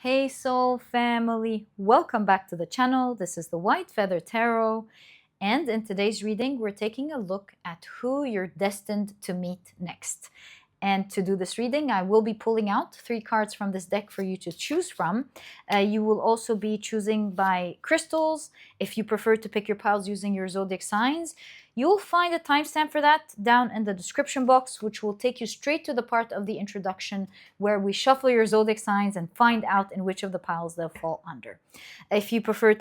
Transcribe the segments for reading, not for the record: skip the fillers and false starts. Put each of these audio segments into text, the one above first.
Hey Soul family, welcome back to the channel. This is the White Feather Tarot, and in today's reading we're taking a look at who you're destined to meet next. And to do this reading, I will be pulling out 3 cards from this deck for you to choose from. You will also be choosing by crystals. If you prefer to pick your piles using your zodiac signs, you'll find a timestamp for that down in the description box, which will take you straight to the part of the introduction where we shuffle your zodiac signs and find out in which of the piles they'll fall under. If you prefer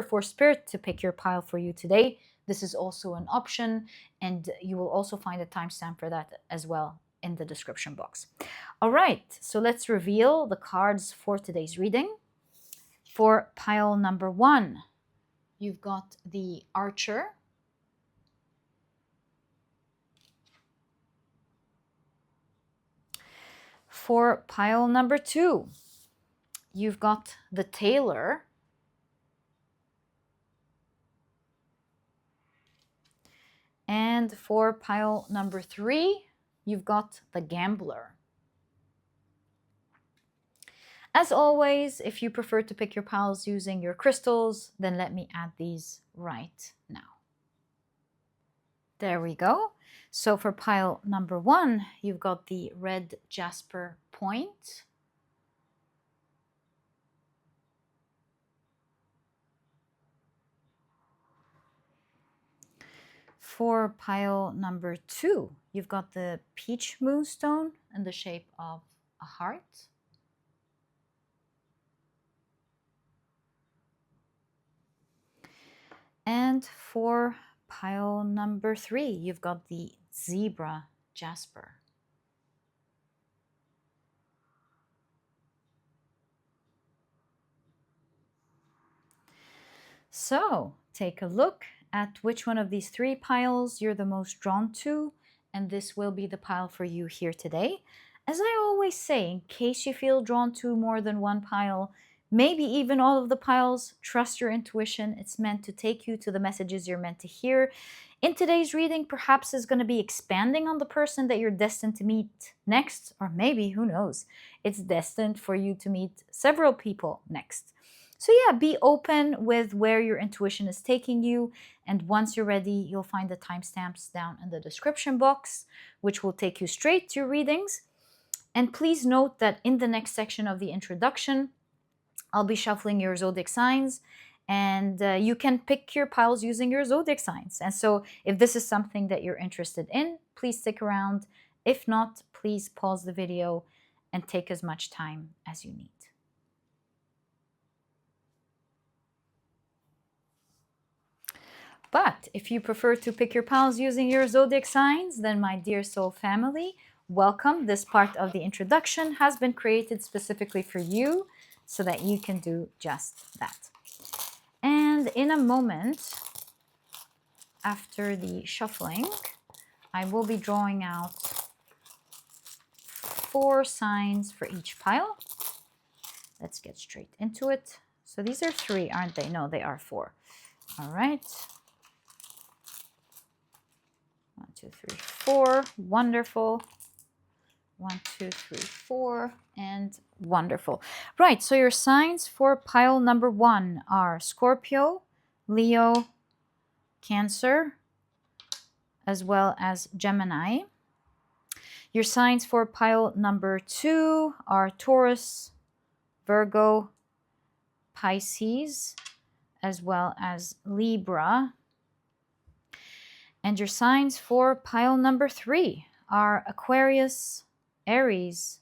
for Spirit to pick your pile for you today, this is also an option, and you will also find a timestamp for that as well in the description box. All right, so let's reveal the cards for today's reading. For pile number 1, you've got the Archer, for pile number 2, you've got the Tailor, and for pile number 3, you've got the Gambler. As always, if you prefer to pick your piles using your crystals, then let me add these right now. There we go. So for pile number 1, you've got the red Jasper point. For pile number 2, you've got the peach moonstone in the shape of a heart. And for pile number 3, you've got the zebra Jasper. So take a look at which one of these 3 piles you're the most drawn to, and this will be the pile for you here today. As I always say, in case you feel drawn to more than one pile, maybe even all of the piles, trust your intuition. It's meant to take you to the messages you're meant to hear. In today's reading, perhaps is going to be expanding on the person that you're destined to meet next, or maybe, who knows, it's destined for you to meet several people next. So yeah, be open with where your intuition is taking you, and once you're ready, you'll find the timestamps down in the description box, which will take you straight to your readings. And please note that in the next section of the introduction, I'll be shuffling your zodiac signs, and you can pick your piles using your zodiac signs. And so if this is something that you're interested in, please stick around. If not, please pause the video and take as much time as you need. But if you prefer to pick your piles using your zodiac signs, then my dear soul family, welcome. This part of the introduction has been created specifically for you so that you can do just that. And in a moment, after the shuffling, I will be drawing out 4 signs for each pile. Let's get straight into it. So these are 3, aren't they? No, they are 4. All right. 1, 2, 3, 4. Wonderful. 1, 2, 3, 4, and wonderful. Right, so your signs for pile number 1 are Scorpio, Leo, Cancer, as well as Gemini. Your signs for pile number 2 are Taurus, Virgo, Pisces, as well as Libra. And your signs for pile number 3 are Aquarius, Aries,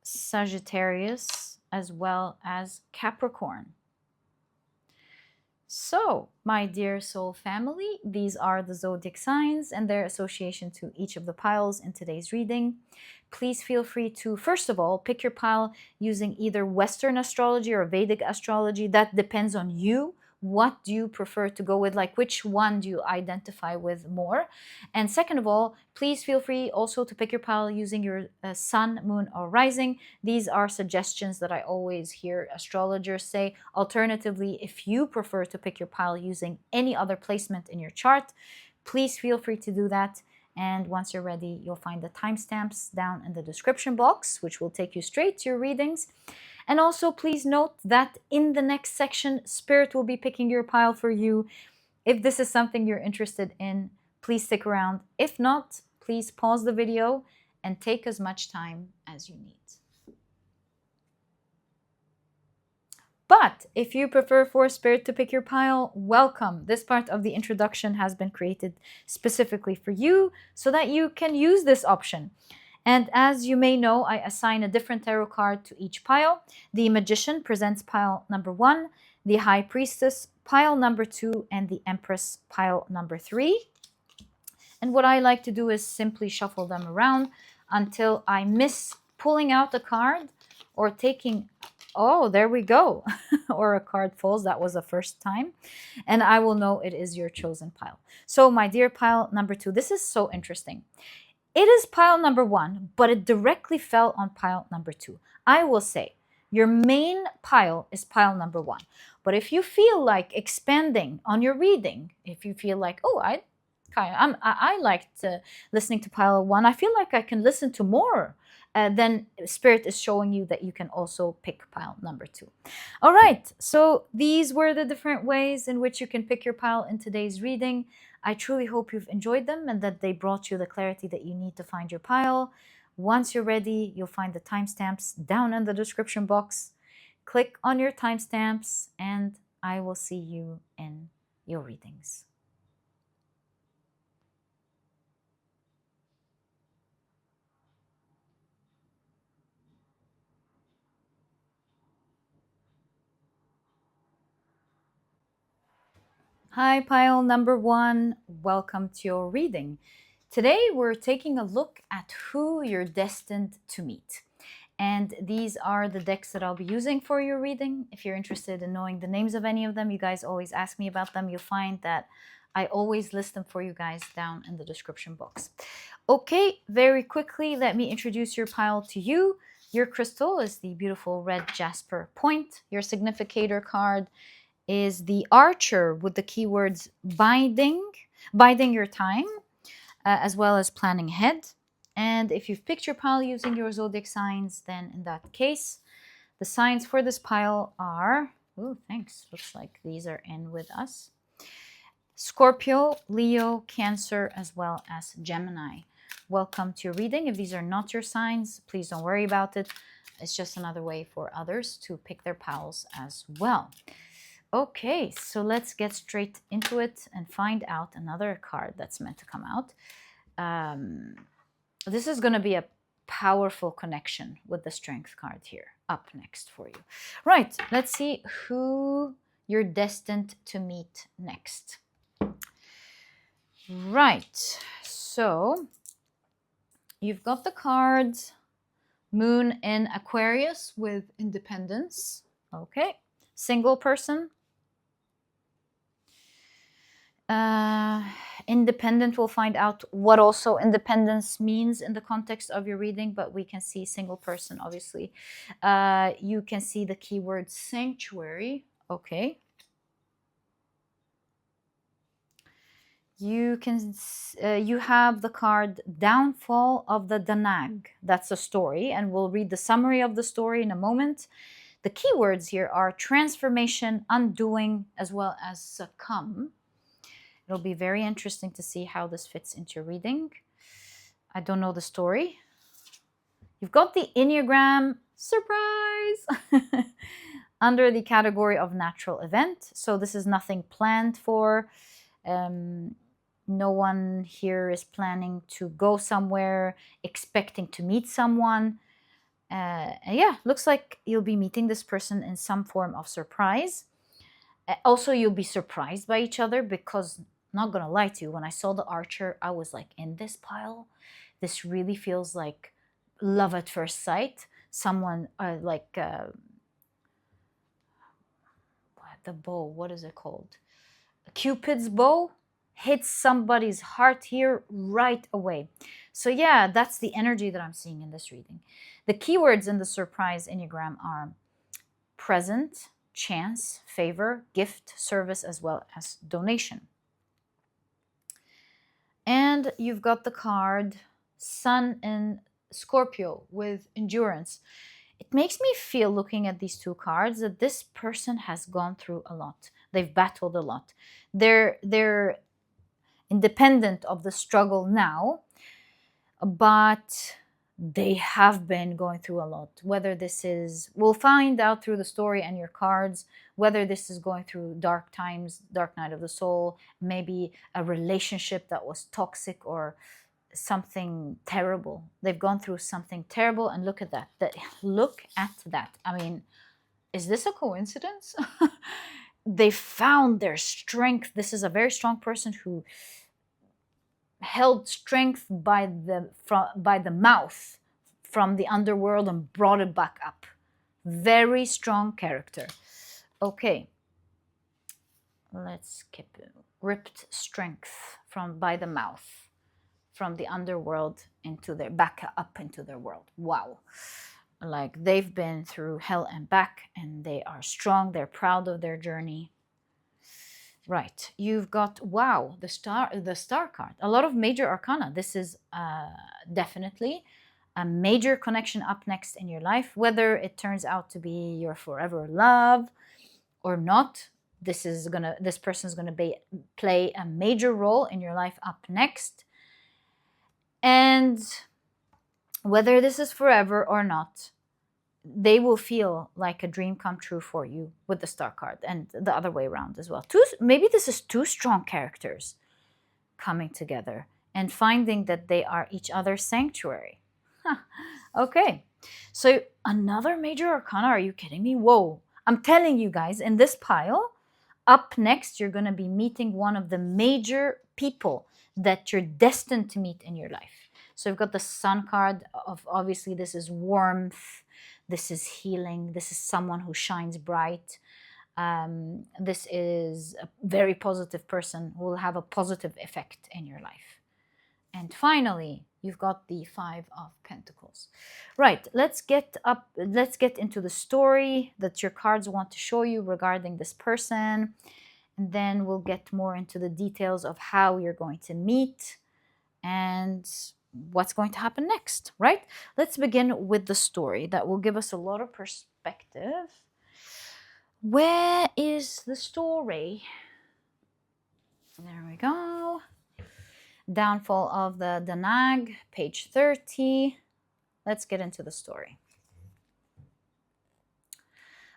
Sagittarius, as well as Capricorn. So, my dear soul family, these are the zodiac signs and their association to each of the piles in today's reading. Please feel free to, first of all, pick your pile using either Western astrology or Vedic astrology. That depends on you. What do you prefer to go with? Like, which one do you identify with more? And second of all, please feel free also to pick your pile using your sun, moon, or rising. These are suggestions that I always hear astrologers say. Alternatively, if you prefer to pick your pile using any other placement in your chart, please feel free to do that. And once you're ready, you'll find the timestamps down in the description box, which will take you straight to your readings. And also, please note that in the next section, Spirit will be picking your pile for you. If this is something you're interested in, please stick around. If not, please pause the video and take as much time as you need. But if you prefer for Spirit to pick your pile, welcome. This part of the introduction has been created specifically for you so that you can use this option. And as you may know, I assign a different tarot card to each pile. The Magician presents pile number 1, the High Priestess pile number 2, and the Empress pile number 3. And what I like to do is simply shuffle them around until I miss pulling out a card or taking, oh, there we go, or a card falls. That was the first time. And I will know it is your chosen pile. So my dear pile number 2, this is so interesting. It is pile number 1, but it directly fell on pile number 2. I will say your main pile is pile number 1. But if you feel like expanding on your reading, if you feel like, oh, I liked listening to pile 1, I feel like I can listen to more, then Spirit is showing you that you can also pick pile number 2. All right, so these were the different ways in which you can pick your pile in today's reading. I truly hope you've enjoyed them and that they brought you the clarity that you need to find your pile. Once you're ready, you'll find the timestamps down in the description box. Click on your timestamps and I will see you in your readings. Hi, pile number 1. Welcome to your reading. Today, we're taking a look at who you're destined to meet. And these are the decks that I'll be using for your reading. If you're interested in knowing the names of any of them, you guys always ask me about them. You'll find that I always list them for you guys down in the description box. Okay, very quickly, let me introduce your pile to you. Your crystal is the beautiful red Jasper point. Your significator card is the Archer with the keywords biding your time, as well as planning ahead. And if you've picked your pile using your zodiac signs, then in that case, the signs for this pile are, oh, thanks, looks like these are in with us, Scorpio, Leo, Cancer, as well as Gemini. Welcome to your reading. If these are not your signs, please don't worry about it. It's just another way for others to pick their piles as well. Okay, so let's get straight into it and find out another card that's meant to come out. This is going to be a powerful connection with the Strength card here up next for you. Right, let's see who you're destined to meet next. Right, so you've got the cards Moon in Aquarius with independence. Okay, single person. Independent, we'll find out what also independence means in the context of your reading, but we can see single person, obviously. You can see the keyword sanctuary. Okay. You can you have the card Downfall of the Danag. That's a story, and we'll read the summary of the story in a moment. The keywords here are transformation, undoing, as well as succumb. It'll be very interesting to see how this fits into your reading. I don't know the story. You've got the Enneagram, surprise, under the category of natural event. So this is nothing planned for. No one here is planning to go somewhere, expecting to meet someone. Yeah, looks like you'll be meeting this person in some form of surprise. Also, you'll be surprised by each other because, not gonna lie to you, when I saw the Archer, I was like, in this pile, this really feels like love at first sight. Someone the bow, what is it called? Cupid's bow hits somebody's heart here right away. So yeah, that's the energy that I'm seeing in this reading. The keywords in the surprise Enneagram are present, chance, favor, gift, service, as well as donation. And you've got the card Sun in Scorpio with endurance. It makes me feel, looking at these two cards, that this person has gone through a lot. They've battled a lot. They're independent of the struggle now, but they have been going through a lot. Whether this is, we'll find out through the story and your cards, whether this is going through dark times, dark night of the soul, maybe a relationship that was toxic or something terrible. They've gone through something terrible, and look at that. Look at that. I mean, is this a coincidence? They found their strength. This is a very strong person who held strength by the mouth from the underworld and brought it back up. Very strong character. Okay, let's skip it. Ripped strength by the mouth from the underworld into their back up into their world. Wow. Like, they've been through hell and back, and they are strong. They're proud of their journey. Right, you've got, wow, the star card. A lot of major arcana. This is definitely a major connection up next in your life. Whether it turns out to be your forever love or not, this person's gonna play a major role in your life up next. And whether this is forever or not, they will feel like a dream come true for you with the star card, and the other way around as well. Maybe this is two strong characters coming together and finding that they are each other's sanctuary. Okay, so another major arcana. Are you kidding me? Whoa. I'm telling you guys, in this pile, up next, you're going to be meeting one of the major people that you're destined to meet in your life. So we've got the Sun card of, obviously, this is warmth, this is healing, this is someone who shines bright. This is a very positive person who will have a positive effect in your life. And finally, you've got the Five of Pentacles. Right, let's get into the story that your cards want to show you regarding this person. And then we'll get more into the details of how you're going to meet and what's going to happen next, right? Let's begin with the story. That will give us a lot of perspective. Where is the story? There we go. Downfall of the Danag, page 30. Let's get into the story.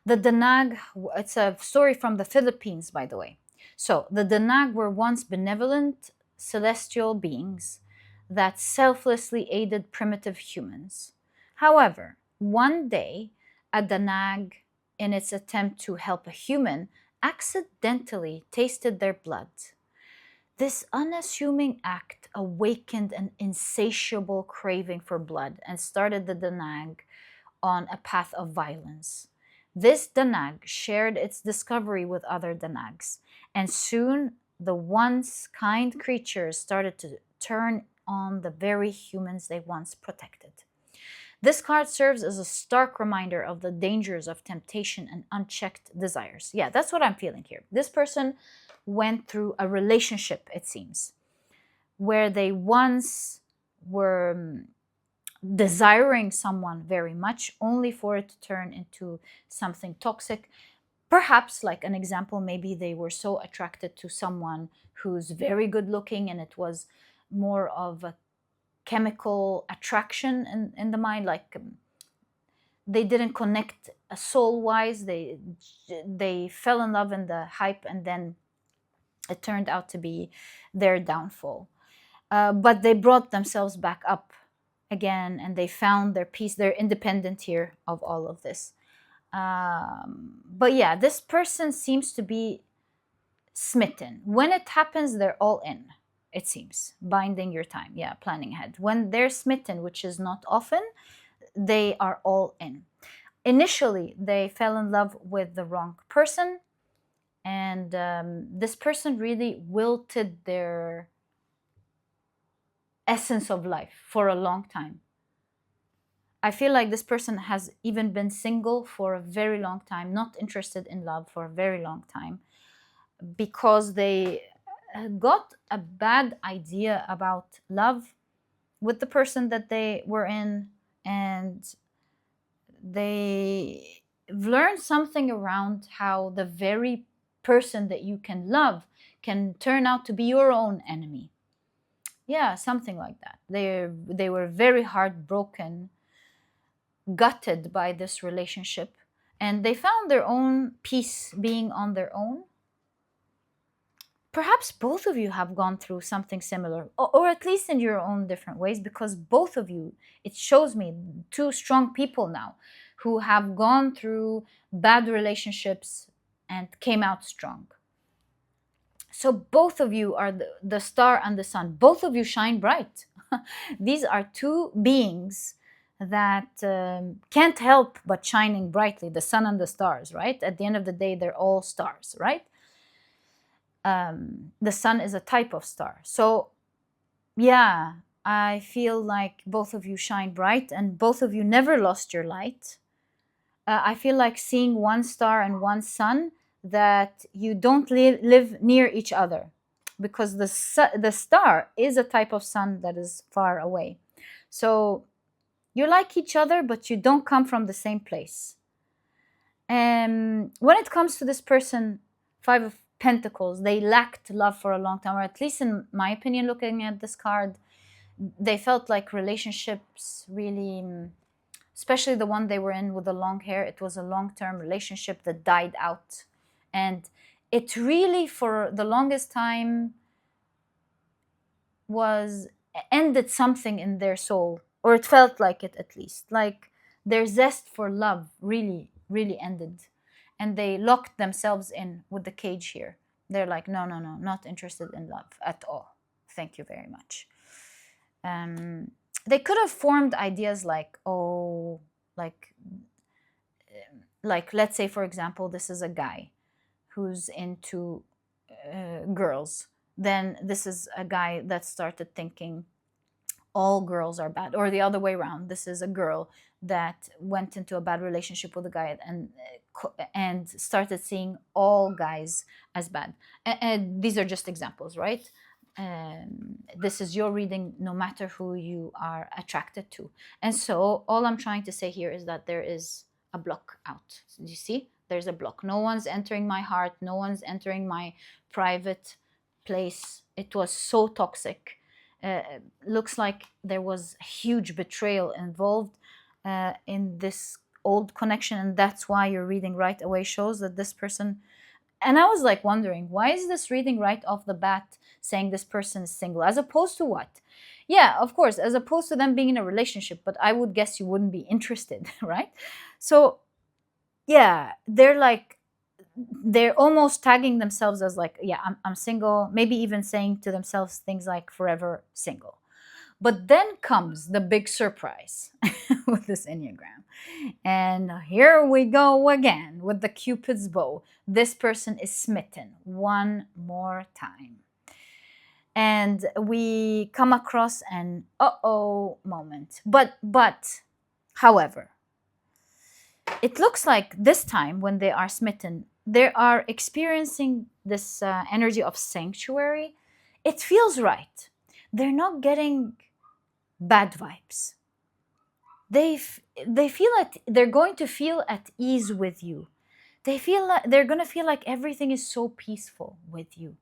The Danag, it's a story from the Philippines, by the way. So the Danag were once benevolent celestial beings that selflessly aided primitive humans. However, one day, a Danag, in its attempt to help a human, accidentally tasted their blood. This unassuming act awakened an insatiable craving for blood and started the Danag on a path of violence. This Danag shared its discovery with other Danags, and soon the once kind creatures started to turn on the very humans they once protected. This card serves as a stark reminder of the dangers of temptation and unchecked desires. Yeah, that's what I'm feeling here. This person went through a relationship, it seems, where they once were desiring someone very much, only for it to turn into something toxic. Perhaps, like an example, maybe they were so attracted to someone who's very good looking, and it was more of a chemical attraction in the mind, like they didn't connect soul-wise. They fell in love in the hype, and then it turned out to be their downfall. But they brought themselves back up again, and they found their peace. They're independent here of all of this. But yeah, this person seems to be smitten. When it happens, they're all in, it seems. Binding your time. Yeah, planning ahead. When they're smitten, which is not often, they are all in. Initially, they fell in love with the wrong person, and this person really wilted their essence of life for a long time. I feel like this person has even been single for a very long time, not interested in love for a very long time, because they got a bad idea about love with the person that they were in, and they learned something around how the very person that you can love can turn out to be your own enemy. Yeah, something like that. They were very heartbroken, gutted by this relationship, and they found their own peace being on their own. Perhaps both of you have gone through something similar, or at least in your own different ways, because both of you, it shows me two strong people now who have gone through bad relationships and came out strong. So both of you are the star and the sun. Both of you shine bright. These are two beings that can't help but shining brightly, the sun and the stars, right? At the end of the day, they're all stars, right? The sun is a type of star. So yeah, I feel like both of you shine bright and both of you never lost your light. I feel like seeing one star and one sun, that you don't live near each other, because the star is a type of sun that is far away. So you like each other, but you don't come from the same place. And when it comes to this person, Five of Pentacles, they lacked love for a long time, or at least in my opinion, looking at this card, they felt like relationships really, especially the one they were in with the long hair, it was a long-term relationship that died out. And it really, for the longest time, was ended something in their soul, or it felt like it, at least. Like their zest for love really, really ended. And they locked themselves in with the cage here. They're like, no, no, no, not interested in love at all. Thank you very much. They could have formed ideas like, oh, like let's say, for example, this is a guy who's into girls. Then this is a guy that started thinking all girls are bad, or the other way around. This is a girl that went into a bad relationship with a guy and started seeing all guys as bad. And these are just examples, right? This is your reading, no matter who you are attracted to. And so all I'm trying to say here is that there is a block out. You see, there's a block. No one's entering my heart. No one's entering my private place. It was so toxic. Looks like there was a huge betrayal involved in this old connection, and that's why your reading right away shows that this person. And I was like wondering, why is this reading right off the bat saying this person is single, as opposed to what? Yeah, of course, as opposed to them being in a relationship, but I would guess you wouldn't be interested, right? So yeah, they're almost tagging themselves as like, yeah, I'm single, maybe even saying to themselves things like forever single. But then comes the big surprise with this Enneagram. And here we go again with the Cupid's bow. This person is smitten one more time. And we come across an uh-oh moment. But, however, it looks like this time when they are smitten, they are experiencing this energy of sanctuary. It feels right. They're not getting bad vibes. They feel like they're going to feel at ease with you. They feel like they're going to feel like everything is so peaceful with you.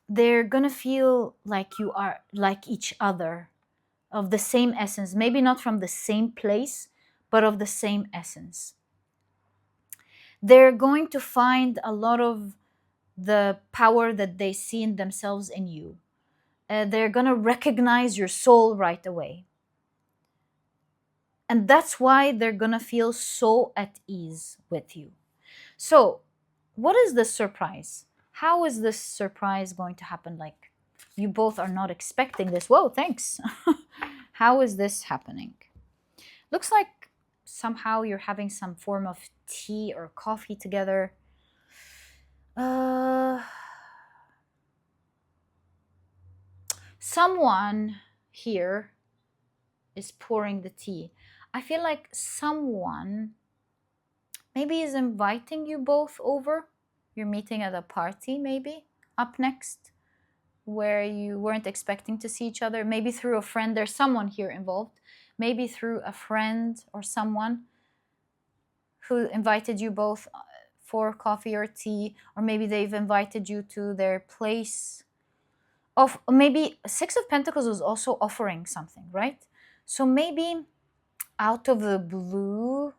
They're going to feel like you are like each other, of the same essence, maybe not from the same place, but of the same essence. They're going to find a lot of the power that they see in themselves in you. They're going to recognize your soul right away. And that's why they're going to feel so at ease with you. So, what is this surprise? How is this surprise going to happen? Like, you both are not expecting this. Whoa, thanks. How is this happening? Looks like somehow you're having some form of tea or coffee together. Someone here is pouring the tea. I feel like someone maybe is inviting you both over. You're meeting at a party, maybe. up next, where you weren't expecting to see each other, maybe through a friend. There's someone here involved, maybe through a friend or someone who invited you both for coffee or tea, or maybe they've invited you to their place of, maybe Six of Pentacles was also offering something, right? So maybe out of the blue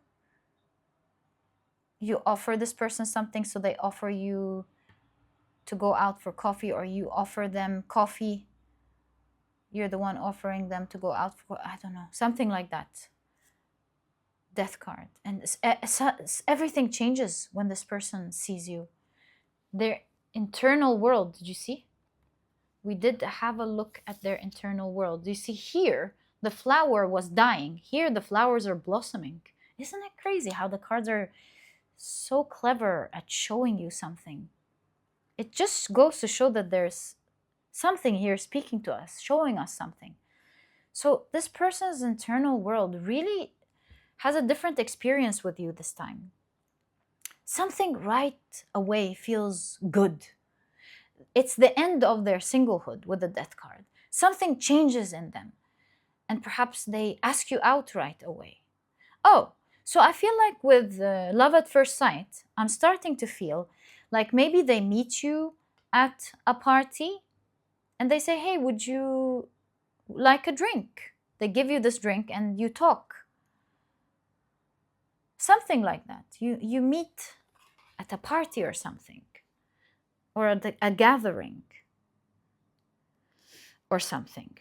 you offer this person something, so they offer you to go out for coffee, or you offer them coffee, you're the one offering them to go out for, I don't know, something like that. Death card. And everything changes when this person sees you. Their internal world, did you see? We did have a look at their internal world. You see here, the flower was dying. Here, the flowers are blossoming. Isn't it crazy how the cards are so clever at showing you something? It just goes to show that there's something here speaking to us, showing us something. So this person's internal world really has a different experience with you this time. Something right away feels good. It's the end of their singlehood with the Death card. Something changes in them, and perhaps they ask you out right away. Oh, so I feel like with love at first sight, I'm starting to feel like maybe they meet you at a party and they say, hey, would you like a drink? They give you this drink and you talk. Something like that. You meet at a party or something, or at a gathering or something.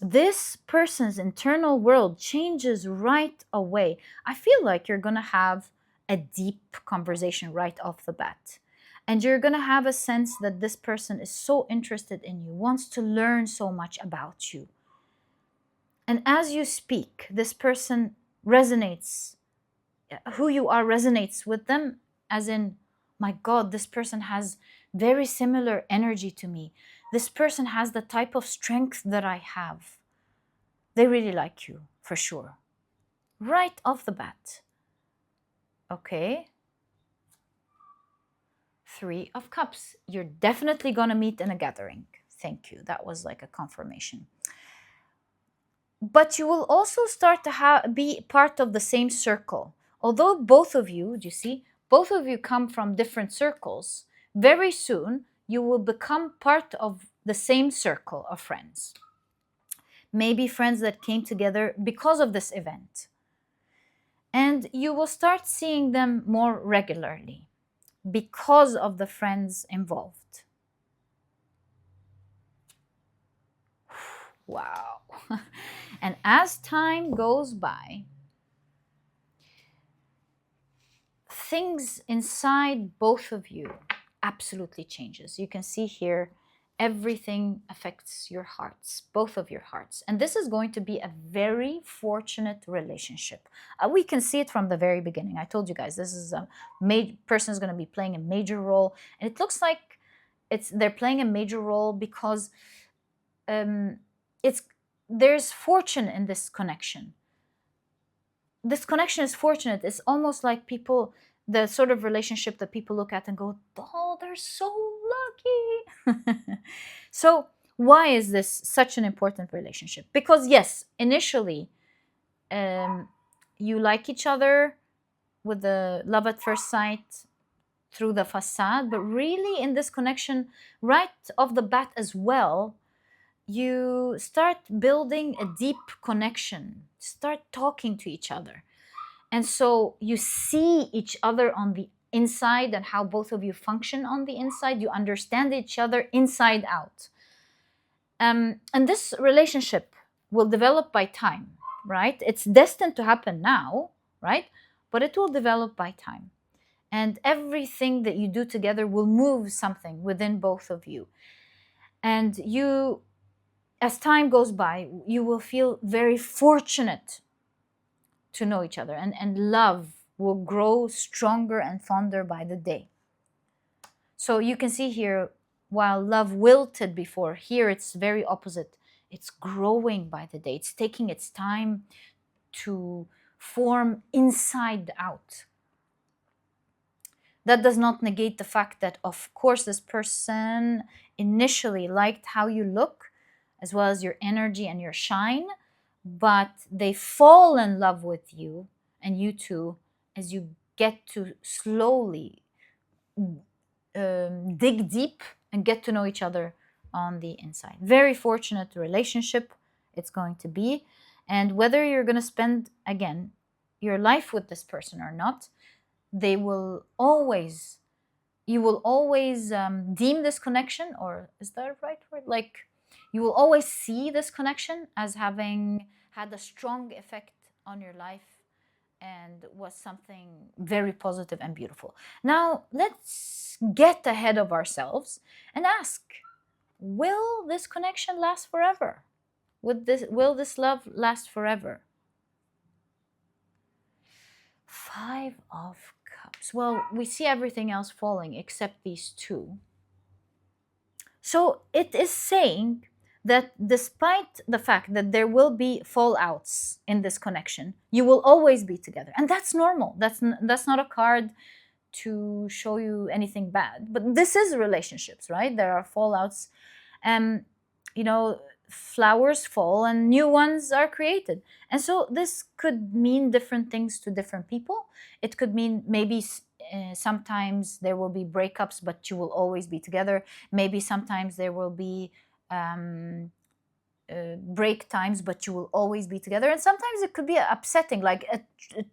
This person's internal world changes right away. I feel like you're going to have a deep conversation right off the bat. And you're going to have a sense that this person is so interested in you, wants to learn so much about you. And as you speak, this person resonates, who you are resonates with them, as in, my God, this person has very similar energy to me. This person has the type of strength that I have. They really like you, for sure. Right off the bat. Okay. 3 of Cups. You're definitely going to meet in a gathering. Thank you. That was like a confirmation. But you will also start to be part of the same circle. Although both of you, do you see, both of you come from different circles, very soon you will become part of the same circle of friends. Maybe friends that came together because of this event. And you will start seeing them more regularly because of the friends involved. Wow. And as time goes by, things inside both of you absolutely changes. You can see here, everything affects your hearts, both of your hearts. And this is going to be a very fortunate relationship. We can see it from the very beginning. I told you guys, this is a person is going to be playing a major role. And it looks like they're playing a major role because there's fortune in this connection. This connection is fortunate. It's almost like the sort of relationship that people look at and go, oh, they're so lucky. So why is this such an important relationship? Because yes, initially, you like each other with the love at first sight through the facade, but really in this connection, right off the bat as well, you start building a deep connection, start talking to each other. And so you see each other on the inside and how both of you function on the inside. You understand each other inside out. And this relationship will develop by time, right? It's destined to happen now, right? But it will develop by time. And everything that you do together will move something within both of you. And you, as time goes by, you will feel very fortunate to know each other, and love will grow stronger and fonder by the day. So you can see here, while love wilted before, here it's very opposite. It's growing by the day. It's taking its time to form inside out. That does not negate the fact that, of course, this person initially liked how you look, as well as your energy and your shine, but they fall in love with you and you too as you get to slowly dig deep and get to know each other on the inside. Very fortunate relationship it's going to be. And whether you're going to spend, again, your life with this person or not, they will always, you will always deem this connection, or is that a right word? Like, you will always see this connection as having had a strong effect on your life and was something very positive and beautiful. Now, let's get ahead of ourselves and ask, will this connection last forever? Will this love last forever? Five of Cups. Well, we see everything else falling except these two. So it is saying that despite the fact that there will be fallouts in this connection, you will always be together. And that's normal. That's not a card to show you anything bad. But this is relationships, right? There are fallouts. And, you know, flowers fall and new ones are created. And so this could mean different things to different people. It could mean maybe sometimes there will be breakups, but you will always be together. Maybe sometimes there will be break times, but you will always be together. And sometimes it could be upsetting, like a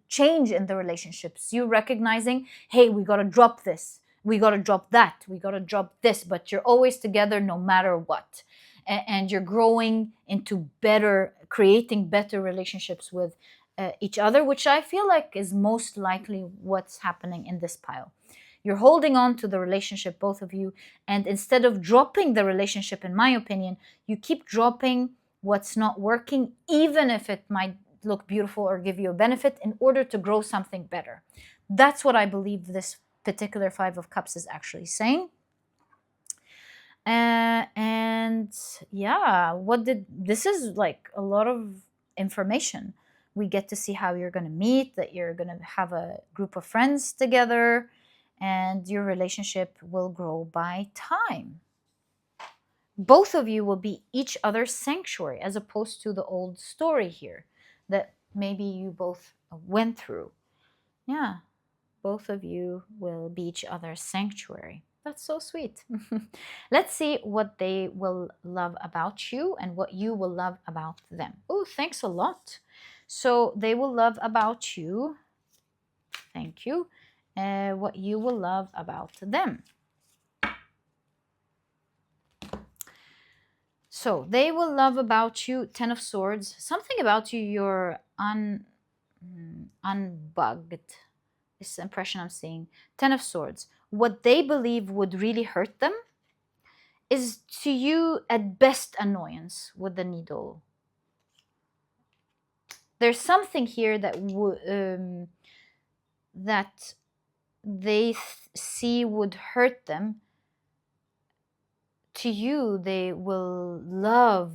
change in the relationships. You recognizing, hey, we got to drop this, we got to drop that, we got to drop this, but you're always together no matter what. And you're growing into better, creating better relationships with each other, which I feel like is most likely what's happening in this pile. You're holding on to the relationship, both of you, and instead of dropping the relationship, in my opinion, you keep dropping what's not working, even if it might look beautiful or give you a benefit, in order to grow something better. That's what I believe this particular Five of Cups is actually saying. And yeah, this is like a lot of information. We get to see how you're going to meet, that you're going to have a group of friends together, and your relationship will grow by time. Both of you will be each other's sanctuary, as opposed to the old story here that maybe you both went through. Yeah, both of you will be each other's sanctuary. That's so sweet. Let's see what they will love about you and what you will love about them. Oh, thanks a lot. So they will love about you. Thank you. What you will love about them. So they will love about you, Ten of Swords. Something about you, you're unbugged. This impression I'm seeing. Ten of Swords. What they believe would really hurt them is to you at best annoyance with the needle. There's something here that that they see would hurt them. To you, they will love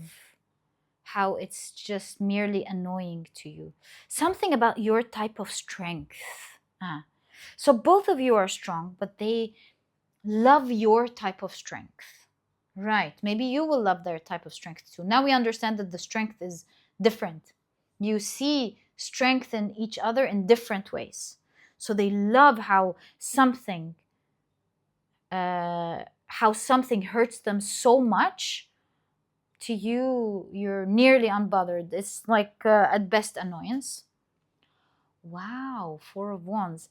how it's just merely annoying to you. Something about your type of strength. So both of you are strong, but they love your type of strength. Right. Maybe you will love their type of strength too. Now we understand that the strength is different. You see strength in each other in different ways. So they love how something hurts them so much. To you, you're nearly unbothered. It's like at best annoyance. Wow, Four of Wands.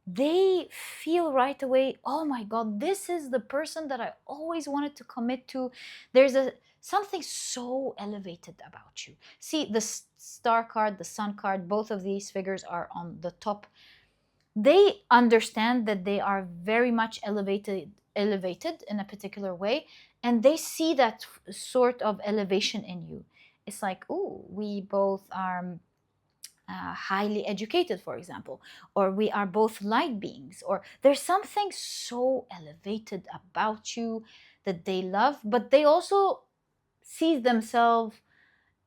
They feel right away, oh my God, this is the person that I always wanted to commit to. There's something so elevated about you. See, the star card, the sun card, both of these figures are on the top. They understand that they are very much elevated in a particular way, and they see that sort of elevation in you. It's like, oh, we both are highly educated, for example, or we are both light beings, or there's something so elevated about you that they love, but they also see themselves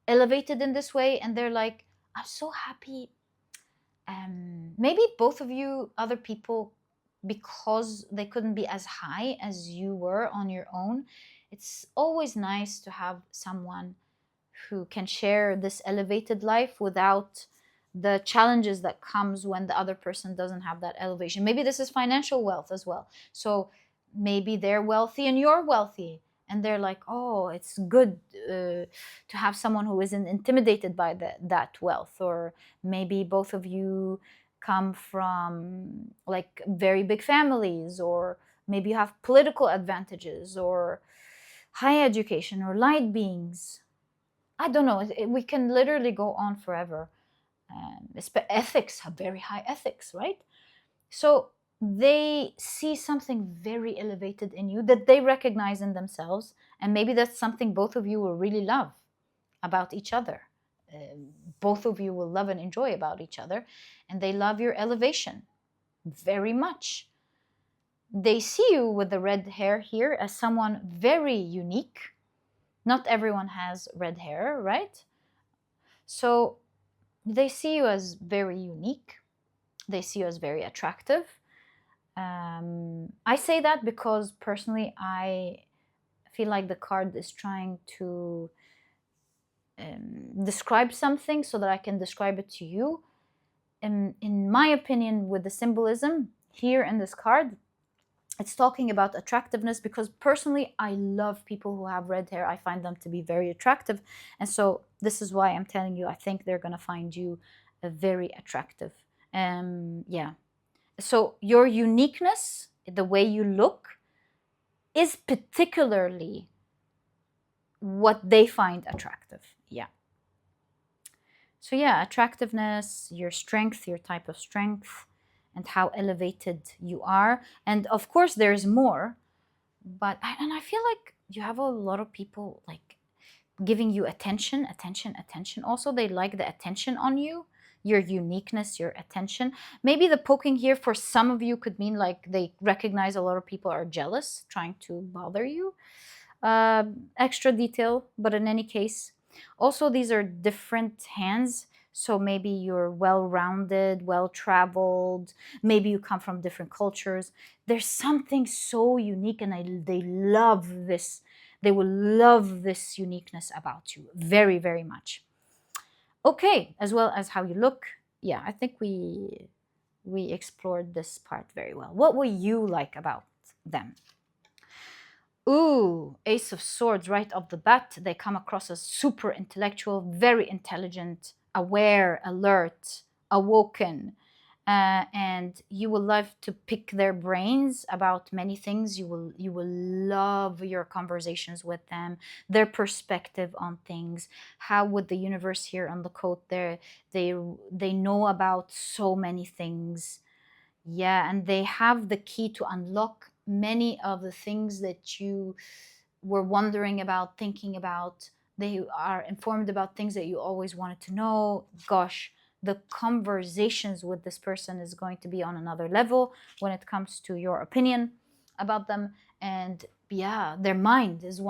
elevated in this way, and they're like, I'm so happy. Maybe both of you, other people, because they couldn't be as high as you were on your own. It's always nice to have someone who can share this elevated life without the challenges that comes when the other person doesn't have that elevation. Maybe this is financial wealth as well. So maybe they're wealthy and you're wealthy, and they're like, oh, it's good to have someone who isn't intimidated by that wealth. Or maybe both of you come from like very big families, or maybe you have political advantages, or high education, or light beings. I don't know. We can literally go on forever. Ethics have very high ethics, right? So they see something very elevated in you that they recognize in themselves, and maybe that's something both of you will really love about each other. Both of you will love and enjoy about each other, and they love your elevation very much. They see you with the red hair here as someone very unique. Not everyone has red hair, right? So they see you as very unique. They see you as very attractive. I say that because personally, I feel like the card is trying to describe something so that I can describe it to you. In my opinion, with the symbolism here in this card, it's talking about attractiveness, because personally I love people who have red hair. I find them to be very attractive, and so this is why I'm telling you I think they're going to find you very attractive. Yeah, so your uniqueness, the way you look, is particularly what they find attractive. Yeah. So yeah, attractiveness, your strength, your type of strength, and how elevated you are. And of course there's more, but I feel like you have a lot of people like giving you attention, attention, attention. Also, they like the attention on you, your uniqueness, your attention. Maybe the poking here for some of you could mean like they recognize a lot of people are jealous, trying to bother you. Extra detail, but in any case, also these are different hands. So maybe you're well-rounded, well-traveled. Maybe you come from different cultures. There's something so unique, and they love this. They will love this uniqueness about you very, very much. Okay, as well as how you look. Yeah, I think we explored this part very well. What will you like about them? Ooh, Ace of Swords right off the bat. They come across as super intellectual, very intelligent, aware, alert, awoken. And you will love to pick their brains about many things. You will love your conversations with them, their perspective on things. How would the universe here on the coat there? They know about so many things. Yeah, and they have the key to unlock many of the things that you were wondering about, thinking about. They are informed about things that you always wanted to know. Gosh, the conversations with this person is going to be on another level when it comes to your opinion about them. And yeah, their mind is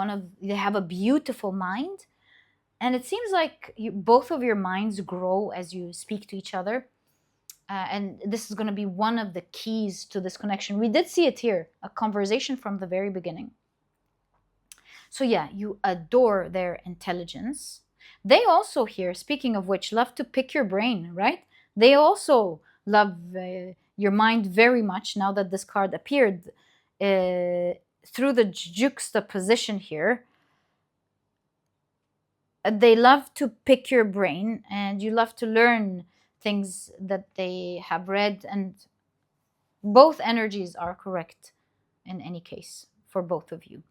they have a beautiful mind. And it seems like both of your minds grow as you speak to each other. And this is going to be one of the keys to this connection. We did see it here, a conversation from the very beginning. So yeah, you adore their intelligence. They also here, speaking of which, love to pick your brain, right? They also love your mind very much now that this card appeared. Through the juxtaposition here, they love to pick your brain, and you love to learn things that they have read, and both energies are correct in any case for both of you.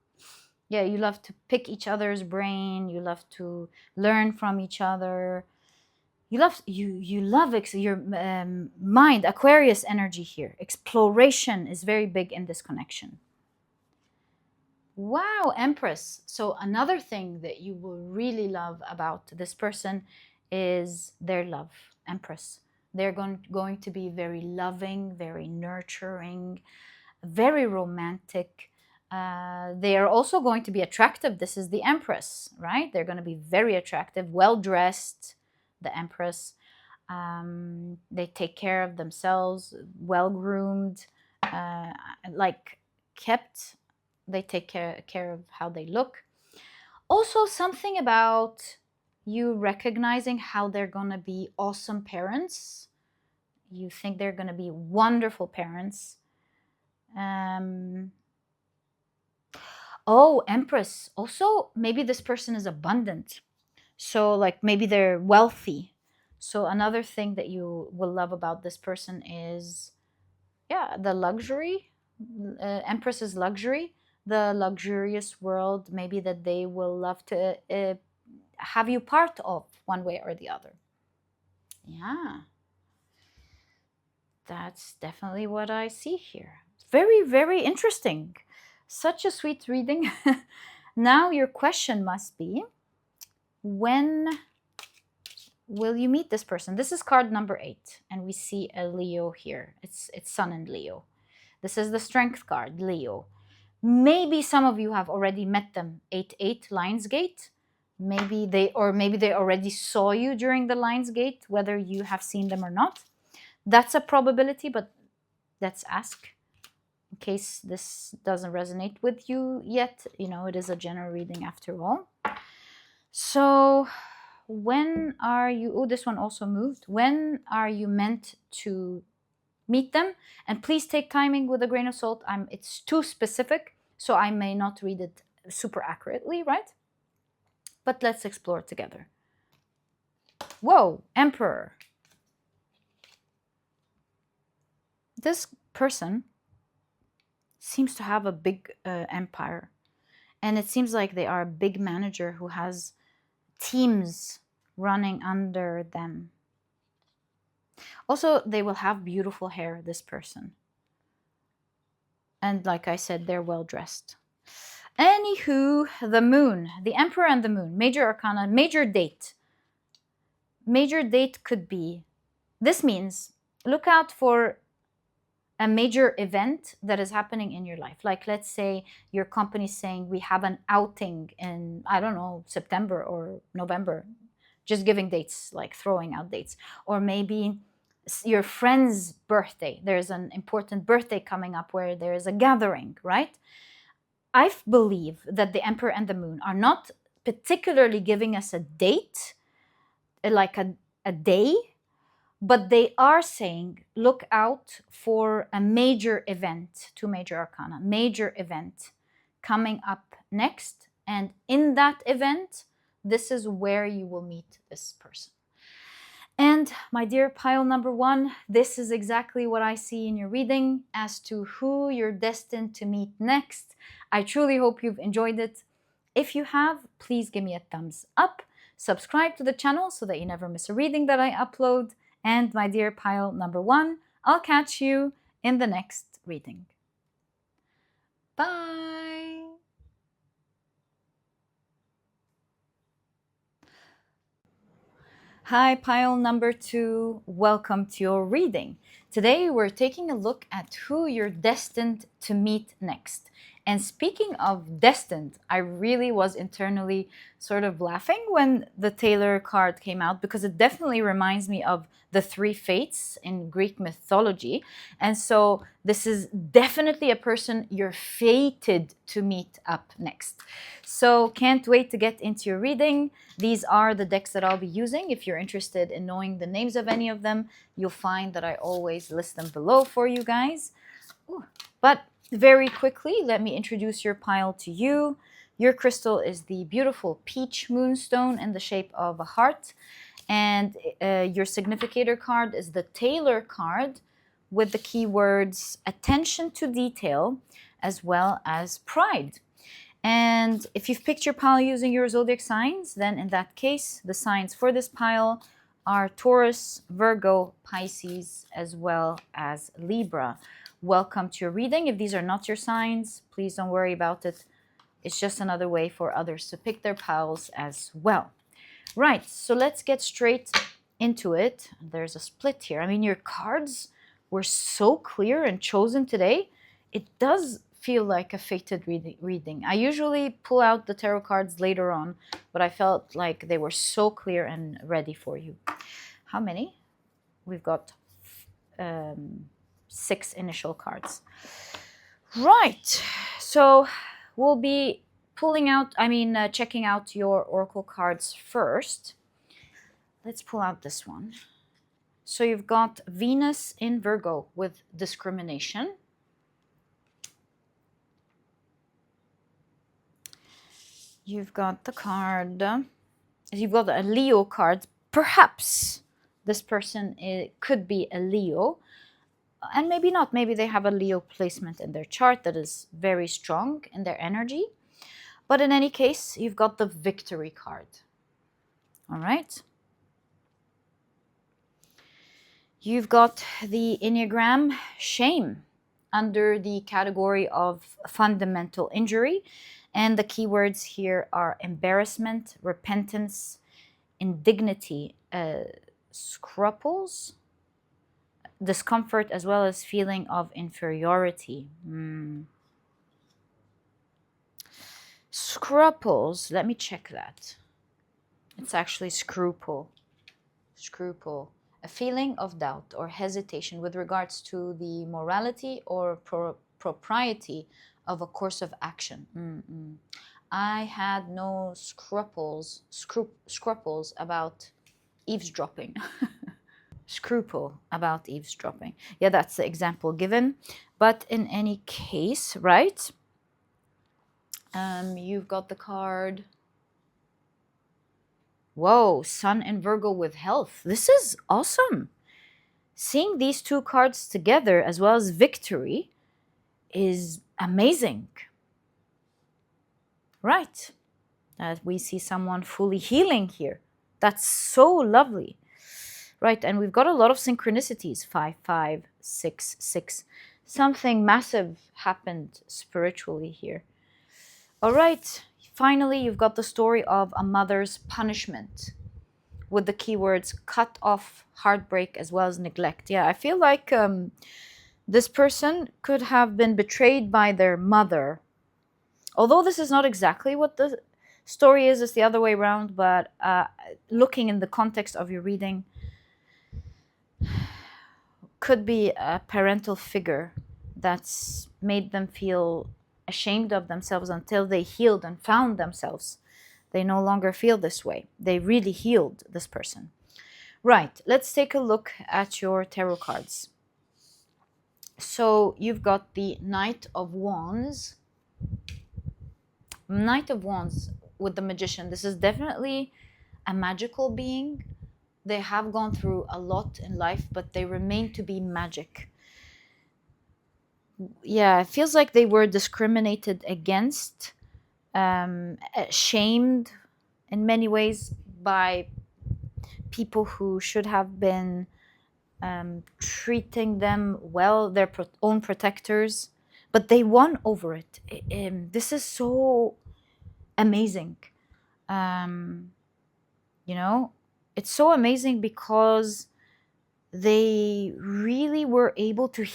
Yeah, you love to pick each other's brain, you love to learn from each other. You love your mind, Aquarius energy here. Exploration is very big in this connection. Wow, Empress. So another thing that you will really love about this person is their love, Empress. They're going to be very loving, very nurturing, very romantic. They are also going to be attractive. This is the Empress, right? They're going to be very attractive, well-dressed, the Empress. They take care of themselves, well-groomed. like kept. They take care of how they look. Also, something about you recognizing how they're going to be awesome parents. You think they're going to be wonderful parents. Oh, Empress. Also, maybe this person is abundant. So, like, maybe they're wealthy. So, another thing that you will love about this person is, yeah, the luxury. Empress is luxury, the luxurious world, maybe that they will love to have you part of one way or the other. Yeah, that's definitely what I see here. Very, very interesting. Such a sweet reading. Now, your question must be, when will you meet this person? This is card number 8, and we see a Leo here. It's Sun in Leo. This is the Strength card, Leo. Maybe some of you have already met them. 8-8 Lionsgate. Maybe they already saw you during the Lionsgate, whether you have seen them or not. That's a probability, but let's ask in case this doesn't resonate with you yet. You know, it is a general reading after all. So when are you, oh, this one also moved. When are you meant to meet them? And please take timing with a grain of salt. It's too specific, so I may not read it super accurately, right? But let's explore together. Whoa, Emperor. This person seems to have a big empire. And it seems like they are a big manager who has teams running under them. Also, they will have beautiful hair, this person. And like I said, they're well dressed. Anywho, the moon, the emperor and the moon, major arcana, major date. Major date could be, this means look out for a major event that is happening in your life. Like, let's say your company's saying we have an outing in, I don't know, September or November, just giving dates, like throwing out dates. Or maybe your friend's birthday, there's an important birthday coming up where there is a gathering, right? I believe that the emperor and the moon are not particularly giving us a date, like a day, but they are saying look out for a major event, 2 major arcana, major event coming up next. And in that event, this is where you will meet this person. And my dear pile number 1, this is exactly what I see in your reading as to who you're destined to meet next. I truly hope you've enjoyed it. If you have, please give me a thumbs up. Subscribe to the channel so that you never miss a reading that I upload. And my dear pile number 1, I'll catch you in the next reading. Bye! Hi, pile number 2. Welcome to your reading. Today we're taking a look at who you're destined to meet next. And speaking of destined, I really was internally sort of laughing when the Taylor card came out, because it definitely reminds me of the 3 fates in Greek mythology. And so this is definitely a person you're fated to meet up next. So can't wait to get into your reading. These are the decks that I'll be using. If you're interested in knowing the names of any of them, you'll find that I always list them below for you guys. Ooh. But very quickly, let me introduce your pile to you. Your crystal is the beautiful peach moonstone in the shape of a heart. And your significator card is the Taylor card with the keywords attention to detail as well as pride. And if you've picked your pile using your zodiac signs, then in that case, the signs for this pile are Taurus, Virgo, Pisces, as well as Libra. Welcome to your reading. If these are not your signs, please don't worry about it. It's just another way for others to pick their piles as well. Right, so let's get straight into it. There's a split here. I mean, your cards were so clear and chosen today. It does feel like a fated reading. I usually pull out the tarot cards later on, but I felt like they were so clear and ready for you. How many? We've got 6 initial cards. Right, so we'll be checking out your oracle cards first. Let's pull out this one. So you've got Venus in Virgo with discrimination. You've got the card. You've got a Leo card. Perhaps this person could be a Leo. And maybe not. Maybe they have a Leo placement in their chart that is very strong in their energy. But in any case, you've got the Victory card. All right. You've got the Enneagram Shame under the category of fundamental injury. And the keywords here are embarrassment, repentance, indignity, scruples, discomfort, as well as feeling of inferiority. Scruples, let me check that. It's actually scruple. Scruple. A feeling of doubt or hesitation with regards to the morality or propriety of a course of action. I had no scruples about eavesdropping. Scruple about eavesdropping. Yeah, that's the example given. But in any case, right? You've got the card. Whoa, Sun and Virgo with health. This is awesome. Seeing these two cards together as well as victory is amazing. Right. We see someone fully healing here. That's so lovely. Right, and we've got a lot of synchronicities. 5, 5, 6, 6. Something massive happened spiritually here. All right, finally, you've got the story of a mother's punishment with the keywords cut off, heartbreak, as well as neglect. Yeah, I feel like this person could have been betrayed by their mother. Although this is not exactly what the story is, it's the other way around, but looking in the context of your reading, could be a parental figure that's made them feel ashamed of themselves until they healed and found themselves. They no longer feel this way. They really healed this person. Right, let's take a look at your tarot cards. So you've got the Knight of Wands. Knight of Wands with the Magician. This is definitely a magical being. They have gone through a lot in life, but they remain to be magic. Yeah, it feels like they were discriminated against, shamed in many ways by people who should have been treating them well, their own protectors, but they won over it. This is so amazing. It's so amazing because they really were able to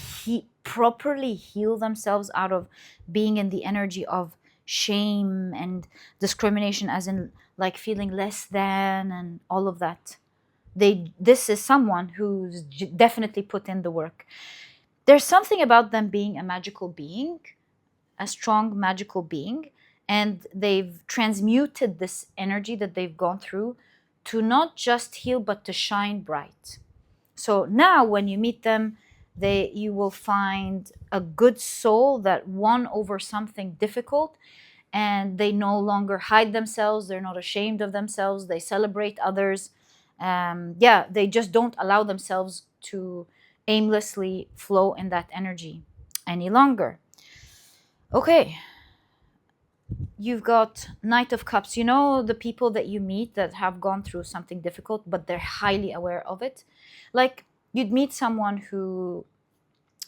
properly heal themselves out of being in the energy of shame and discrimination, as in like feeling less than and all of that. This is someone who's definitely put in the work. There's something about them being a magical being, a strong magical being, and they've transmuted this energy that they've gone through to not just heal but to shine bright. So now when you meet them, you will find a good soul that won over something difficult, and they no longer hide themselves. They're not ashamed of themselves. They celebrate others. They just don't allow themselves to aimlessly flow in that energy any longer. Okay. You've got Knight of Cups. You know the people that you meet that have gone through something difficult, but they're highly aware of it. Like you'd meet someone who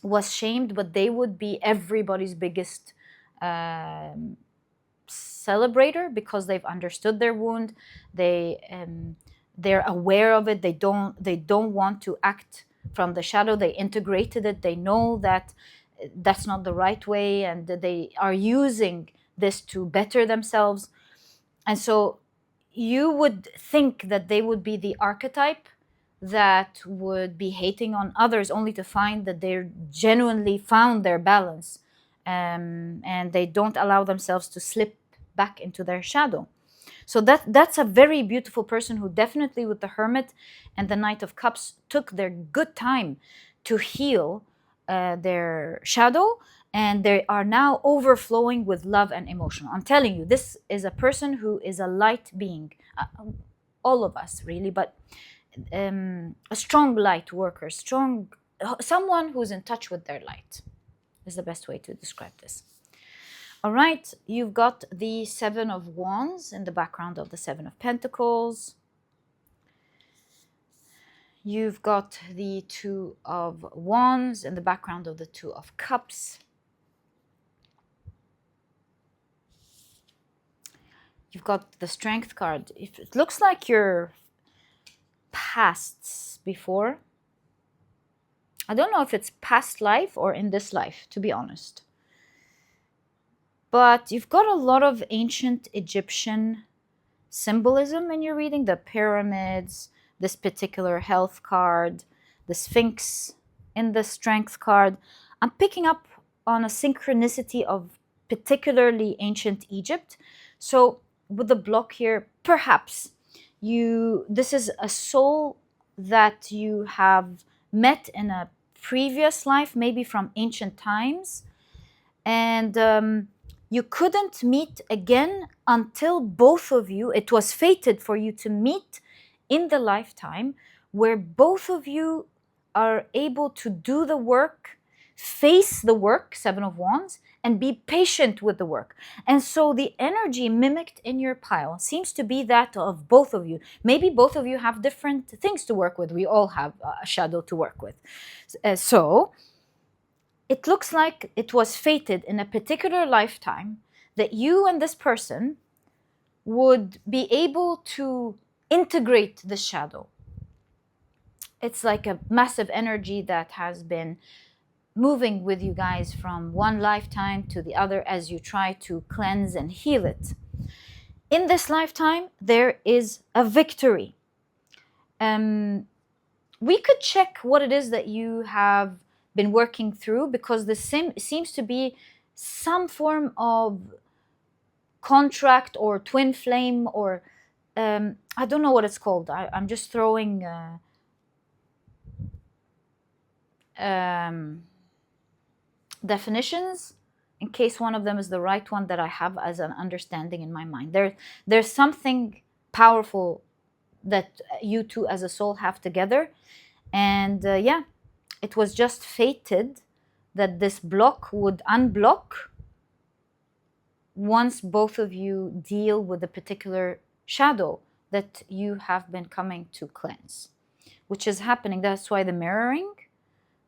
was shamed, but they would be everybody's biggest celebrator because they've understood their wound. They're aware of it. They don't want to act from the shadow. They integrated it. They know that that's not the right way, and they are using this to better themselves. And so you would think that they would be the archetype that would be hating on others only to find that they're genuinely found their balance, and they don't allow themselves to slip back into their shadow. So that's a very beautiful person who definitely, with the Hermit and the Knight of Cups, took their good time to heal their shadow, and they are now overflowing with love and emotion. I'm telling you, this is a person who is a light being. All of us, really, but a strong light worker, someone who's in touch with their light is the best way to describe this. All right, you've got the Seven of Wands in the background of the Seven of Pentacles. You've got the Two of Wands in the background of the Two of Cups. You've got the Strength card. It looks like your pasts before. I don't know if it's past life or in this life, to be honest. But you've got a lot of ancient Egyptian symbolism in your reading. The pyramids, this particular health card, the Sphinx in the Strength card. I'm picking up on a synchronicity of particularly ancient Egypt. So with the block here, perhaps this is a soul that you have met in a previous life, maybe from ancient times, and you couldn't meet again until both of you, it was fated for you to meet in the lifetime where both of you are able to do the work, face the work, Seven of Wands, and be patient with the work. And so the energy mimicked in your pile seems to be that of both of you. Maybe both of you have different things to work with. We all have a shadow to work with. So it looks like it was fated in a particular lifetime that you and this person would be able to integrate the shadow. It's like a massive energy that has been moving with you guys from one lifetime to the other as you try to cleanse and heal it. In this lifetime, there is a victory. We could check what it is that you have been working through, because this seems to be some form of contract or twin flame, or I don't know what it's called. I'm just throwing definitions in case one of them is the right one that I have as an understanding in my mind. There's something powerful that you two as a soul have together, and yeah, it was just fated that this block would unblock once both of you deal with a particular shadow that you have been coming to cleanse, which is happening. That's why the mirroring,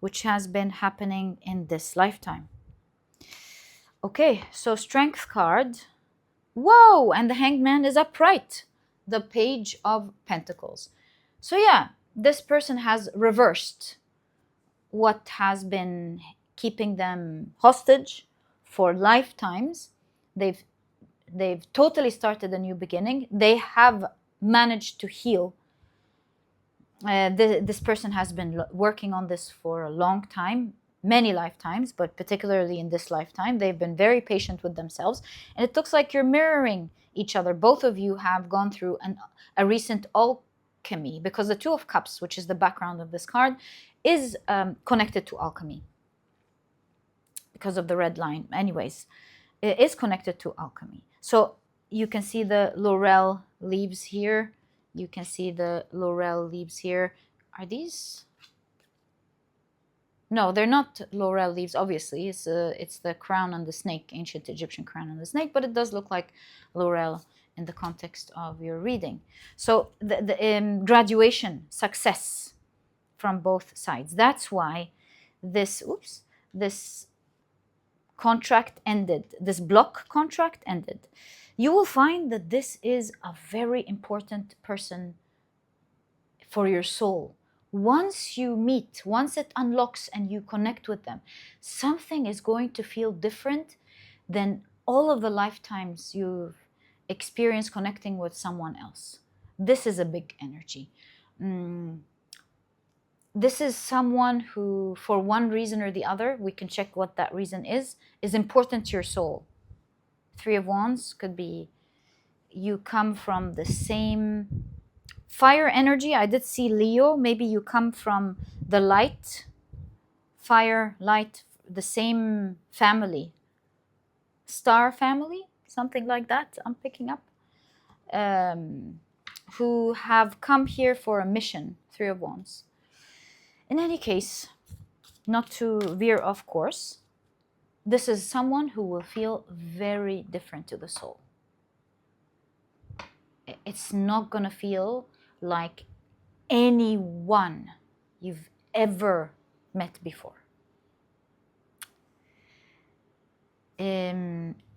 which has been happening in this lifetime. Okay, so Strength card. Whoa, and the Hanged Man is upright. The Page of Pentacles. So yeah, this person has reversed what has been keeping them hostage for lifetimes. They've totally started a new beginning. They have managed to heal. This person has been working on this for a long time, many lifetimes, but particularly in this lifetime, they've been very patient with themselves. And it looks like you're mirroring each other. Both of you have gone through a recent alchemy, because the Two of Cups, which is the background of this card, is connected to alchemy because of the red line. Anyways, it is connected to alchemy. So you can see the laurel leaves here. You can see the laurel leaves here. Are these? No, they're not laurel leaves, obviously. It's the crown on the snake, ancient Egyptian crown on the snake, but it does look like laurel in the context of your reading. So the graduation, success from both sides. That's why this contract ended, this block contract ended. You will find that this is a very important person for your soul. Once you meet, once it unlocks and you connect with them, something is going to feel different than all of the lifetimes you've experienced connecting with someone else. This is a big energy. this is someone who, for one reason or the other, we can check what that reason is important to your soul. Three of Wands could be you come from the same fire energy. I did see Leo. Maybe you come from the light, fire, light, the same family, star family, something like that I'm picking up, who have come here for a mission. Three of Wands. In any case, not to veer off course, this is someone who will feel very different to the soul. It's not going to feel like anyone you've ever met before.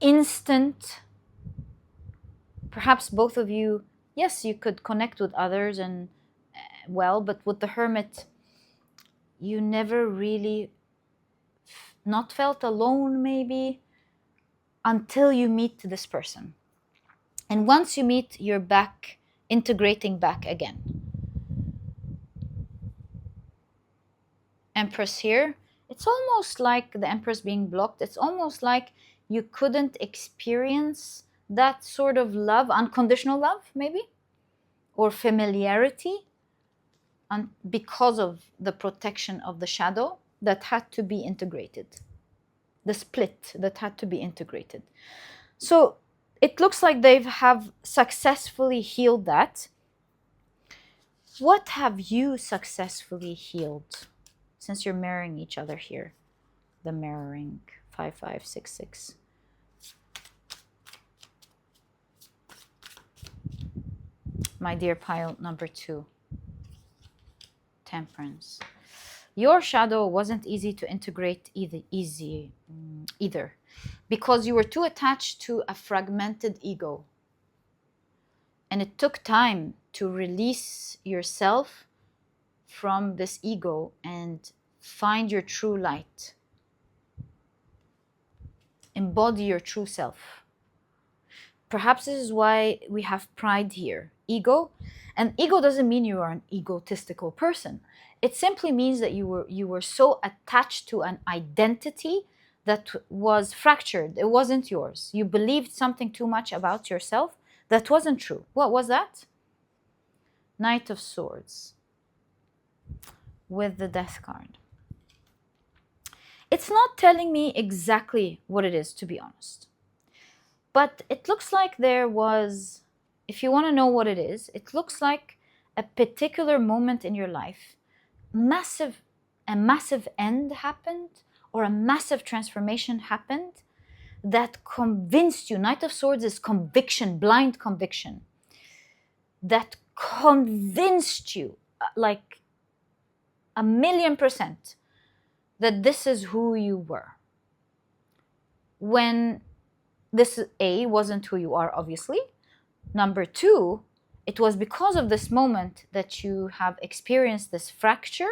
Instant, perhaps both of you, yes, you could connect with others and well, but with the Hermit, you never really not felt alone maybe until you meet this person. And once you meet, you're back, integrating back again. Empress here, it's almost like the Empress being blocked. It's almost like you couldn't experience that sort of love, unconditional love maybe, or familiarity, because of the protection of the shadow that had to be integrated, the split that had to be integrated. So it looks like they have successfully healed that. What have you successfully healed? Since you're mirroring each other here, the mirroring 5566. My dear pile number 2, Temperance. Your shadow wasn't easy to integrate either, because you were too attached to a fragmented ego. And it took time to release yourself from this ego and find your true light. Embody your true self. Perhaps this is why we have pride here. Ego. And ego doesn't mean you are an egotistical person. It simply means that you were so attached to an identity that was fractured. It wasn't yours. You believed something too much about yourself that wasn't true. What was that? Knight of Swords with the Death card. It's not telling me exactly what it is, to be honest. But it looks like there was, if you want to know what it is, it looks like a particular moment in your life, a massive end happened, or a massive transformation happened that convinced you. Knight of Swords is conviction, blind conviction, that convinced you, like 1,000,000%, that this is who you were. When this, A, wasn't who you are, obviously. Number 2, it was because of this moment that you have experienced this fracture,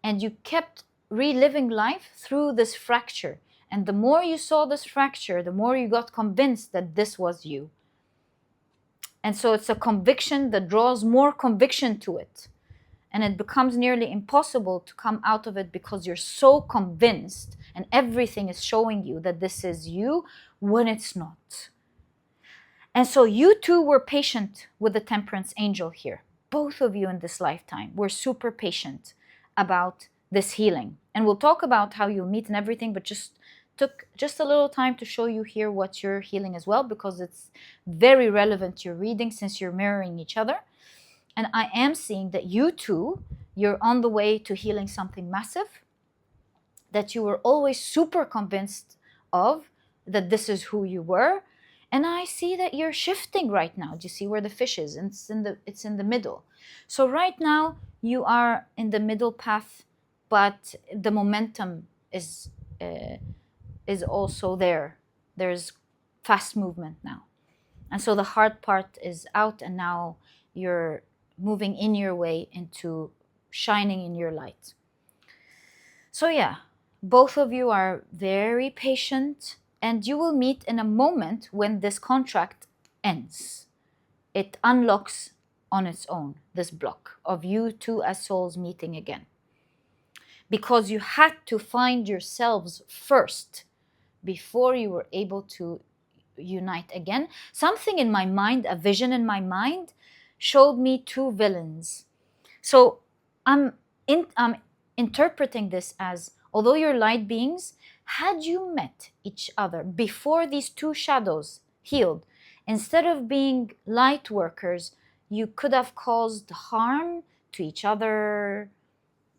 and you kept reliving life through this fracture. And the more you saw this fracture, the more you got convinced that this was you. And so it's a conviction that draws more conviction to it. And it becomes nearly impossible to come out of it because you're so convinced and everything is showing you that this is you when it's not. And so you too were patient with the Temperance angel here. Both of you in this lifetime were super patient about this healing. And we'll talk about how you'll meet and everything, but took just a little time to show you here what you're healing as well, because it's very relevant to your reading since you're mirroring each other. And I am seeing that you too, you're on the way to healing something massive that you were always super convinced of, that this is who you were. And I see that you're shifting right now. Do you see where the fish is? And it's in the middle. So right now you are in the middle path, but the momentum is also there. There's fast movement now. And so the hard part is out, and now you're moving in your way into shining in your light. So yeah, both of you are very patient, and you will meet in a moment when this contract ends. It unlocks on its own, this block of you two as souls meeting again. because you had to find yourselves first before you were able to unite again. Something in my mind, a vision in my mind, showed me two villains. So I'm interpreting this as, although you're light beings, had you met each other before these two shadows healed, instead of being light workers, you could have caused harm to each other,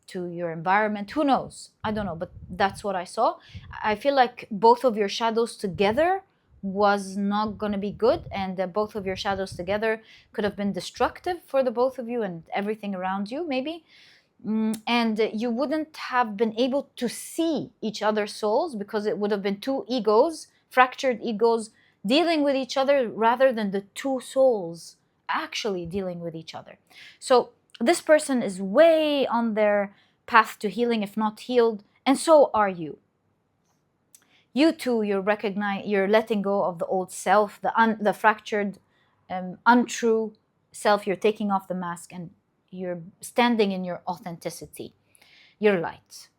to your environment. Who knows? I don't know, but that's what I saw. I feel like both of your shadows together was not going to be good, and that both of your shadows together could have been destructive for the both of you and everything around you, maybe. And you wouldn't have been able to see each other's souls, because it would have been two egos, fractured egos, dealing with each other, rather than the two souls actually dealing with each other. So this person is way on their path to healing, if not healed, and so are you. You too, you're letting go of the old self, the fractured, untrue self. You're taking off the mask and you're standing in your authenticity, your light.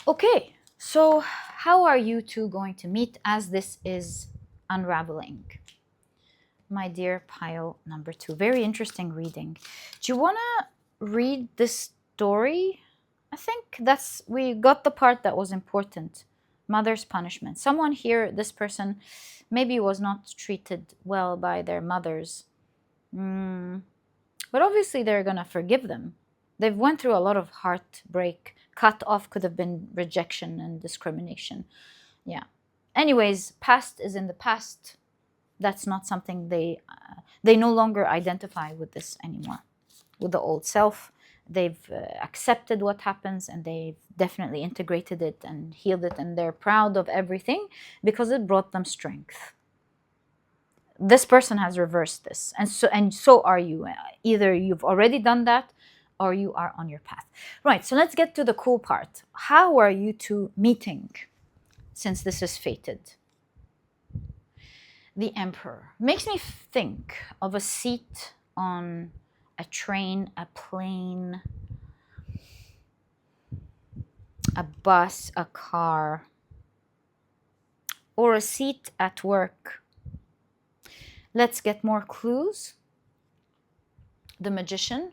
Okay, so how are you two going to meet as this is unraveling? My dear pile number 2, very interesting reading. Do you want to read this story? I think we got the part that was important. Mother's punishment. Someone here, this person, maybe was not treated well by their mothers. But obviously they're going to forgive them. They've went through a lot of heartbreak. Cut off could have been rejection and discrimination. Yeah. Anyways, past is in the past. That's not something they no longer identify with this anymore, with the old self. They've accepted what happens, and they've definitely integrated it and healed it, and they're proud of everything because it brought them strength. This person has reversed this, and so are you. Either you've already done that, or you are on your path. Right, so let's get to the cool part. How are you two meeting, since this is fated? The Emperor makes me think of a seat on a train, a plane, a bus, a car, or a seat at work. Let's get more clues. The Magician.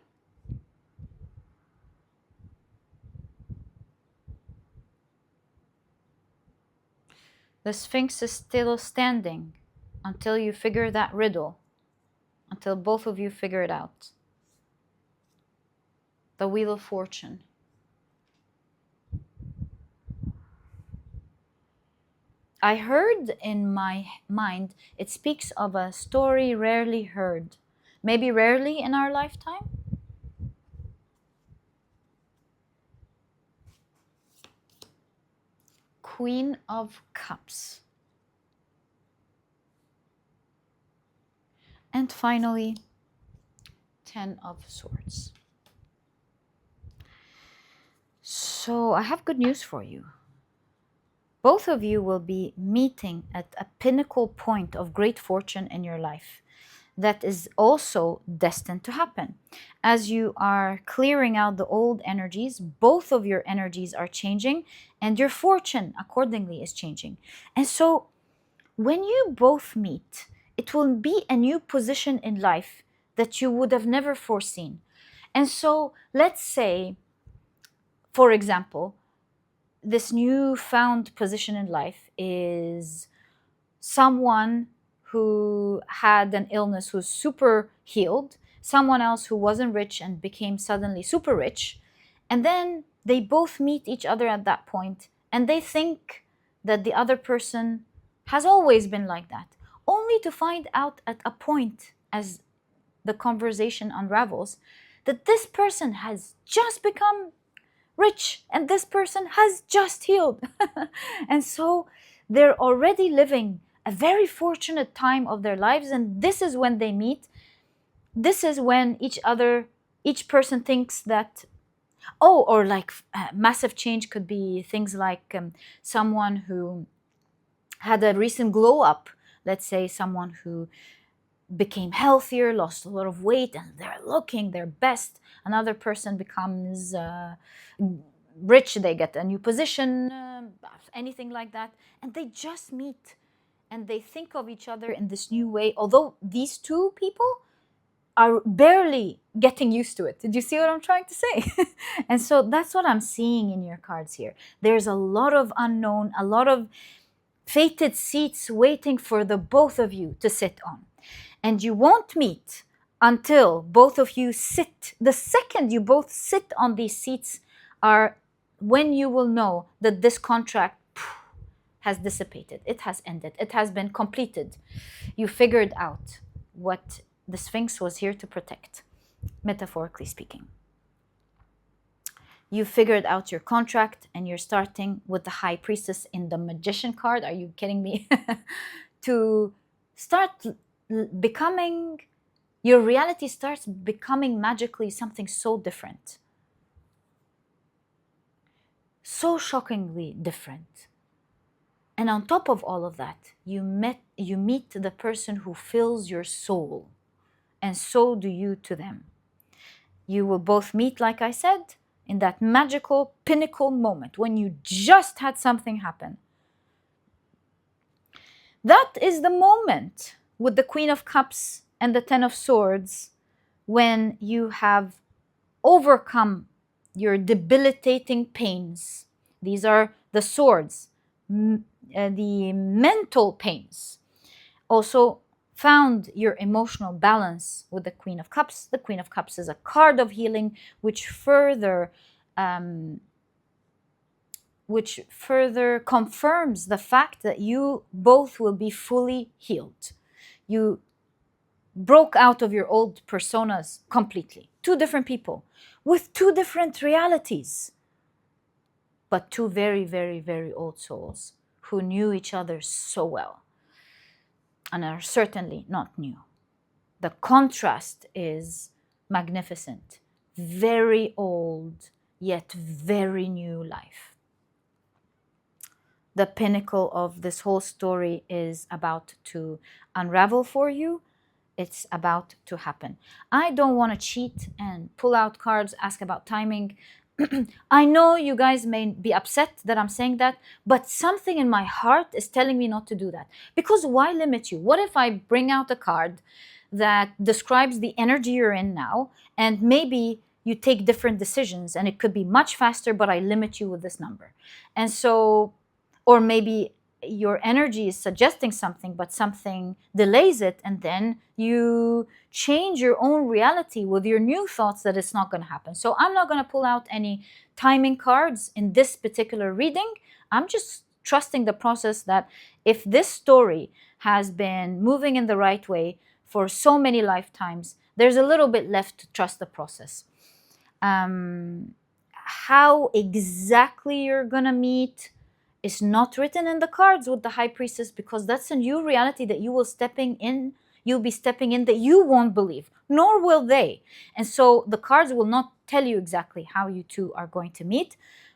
The Sphinx is still standing until you figure that riddle, until both of you figure it out. The Wheel of Fortune. I heard in my mind, it speaks of a story rarely heard, maybe rarely in our lifetime. Queen of Cups. And finally, Ten of Swords. So I have good news for you. Both of you will be meeting at a pinnacle point of great fortune in your life that is also destined to happen. As you are clearing out the old energies, both of your energies are changing, and your fortune accordingly is changing. And so when you both meet, it will be a new position in life that you would have never foreseen. And so let's say, for example, this newfound position in life is someone who had an illness who's super healed, someone else who wasn't rich and became suddenly super rich, and then they both meet each other at that point, and they think that the other person has always been like that, only to find out at a point, as the conversation unravels, that this person has just become rich and this person has just healed. And so they're already living a very fortunate time of their lives, and this is when they meet. This is when each person thinks that, or like massive change could be things like someone who had a recent glow up. Let's say someone who became healthier, lost a lot of weight, and they're looking their best. Another person becomes rich, they get a new position, anything like that, and they just meet and they think of each other in this new way, although these two people are barely getting used to it. Did you see what I'm trying to say? And so that's what I'm seeing in your cards here. There's a lot of unknown, a lot of fated seats waiting for the both of you to sit on. And you won't meet until both of you sit. The second you both sit on these seats are when you will know that this contract has dissipated. It has ended. It has been completed. You figured out what the Sphinx was here to protect, metaphorically speaking. You figured out your contract and you're starting with the High Priestess in the Magician card. Are you kidding me? To start becoming, your reality starts becoming magically something so different. So shockingly different. And on top of all of that, you meet the person who fills your soul. And so do you to them. You will both meet, like I said, in that magical pinnacle moment when you just had something happen. That is the moment with the Queen of Cups and the Ten of Swords when you have overcome your debilitating pains. These are the swords, the mental pains. Also found your emotional balance with the Queen of Cups. The Queen of Cups is a card of healing, which further confirms the fact that you both will be fully healed. You broke out of your old personas completely. Two different people with two different realities, but two very, very, very old souls who knew each other so well and are certainly not new. The contrast is magnificent. Very old, yet very new life. The pinnacle of this whole story is about to unravel for you. It's about to happen. I don't want to cheat and pull out cards, ask about timing. I know you guys may be upset that I'm saying that, but something in my heart is telling me not to do that. Because why limit you? What if I bring out a card that describes the energy you're in now, and maybe you take different decisions and it could be much faster, but I limit you with this number. And so, or maybe your energy is suggesting something, but something delays it, and then you change your own reality with your new thoughts that it's not going to happen. So I'm not going to pull out any timing cards in this particular reading. I'm just trusting the process that if this story has been moving in the right way for so many lifetimes, there's a little bit left to trust the process. How exactly you're going to meet is not written in the cards with the High Priestess, because that's a new reality that you'll be stepping in that you won't believe, nor will they. And so the cards will not tell you exactly how you two are going to meet,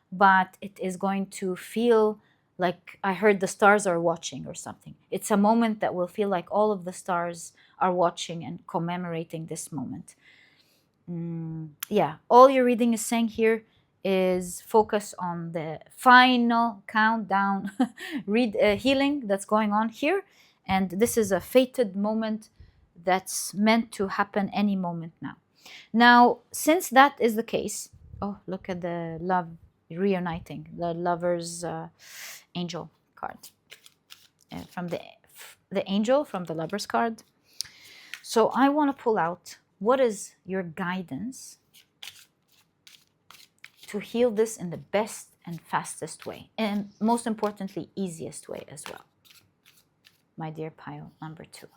but it is going to feel like I heard the stars are watching or something. It's a moment that will feel like all of the stars are watching and commemorating this moment. Yeah, all your reading is saying here is focus on the final countdown healing that's going on here. And this is a fated moment that's meant to happen any moment now. Now, since that is the case, oh, look at the love reuniting, the lover's angel card. From the angel from the lover's card. So I want to pull out, what is your guidance to heal this in the best and fastest way, and most importantly, easiest way as well, my dear pile number 2.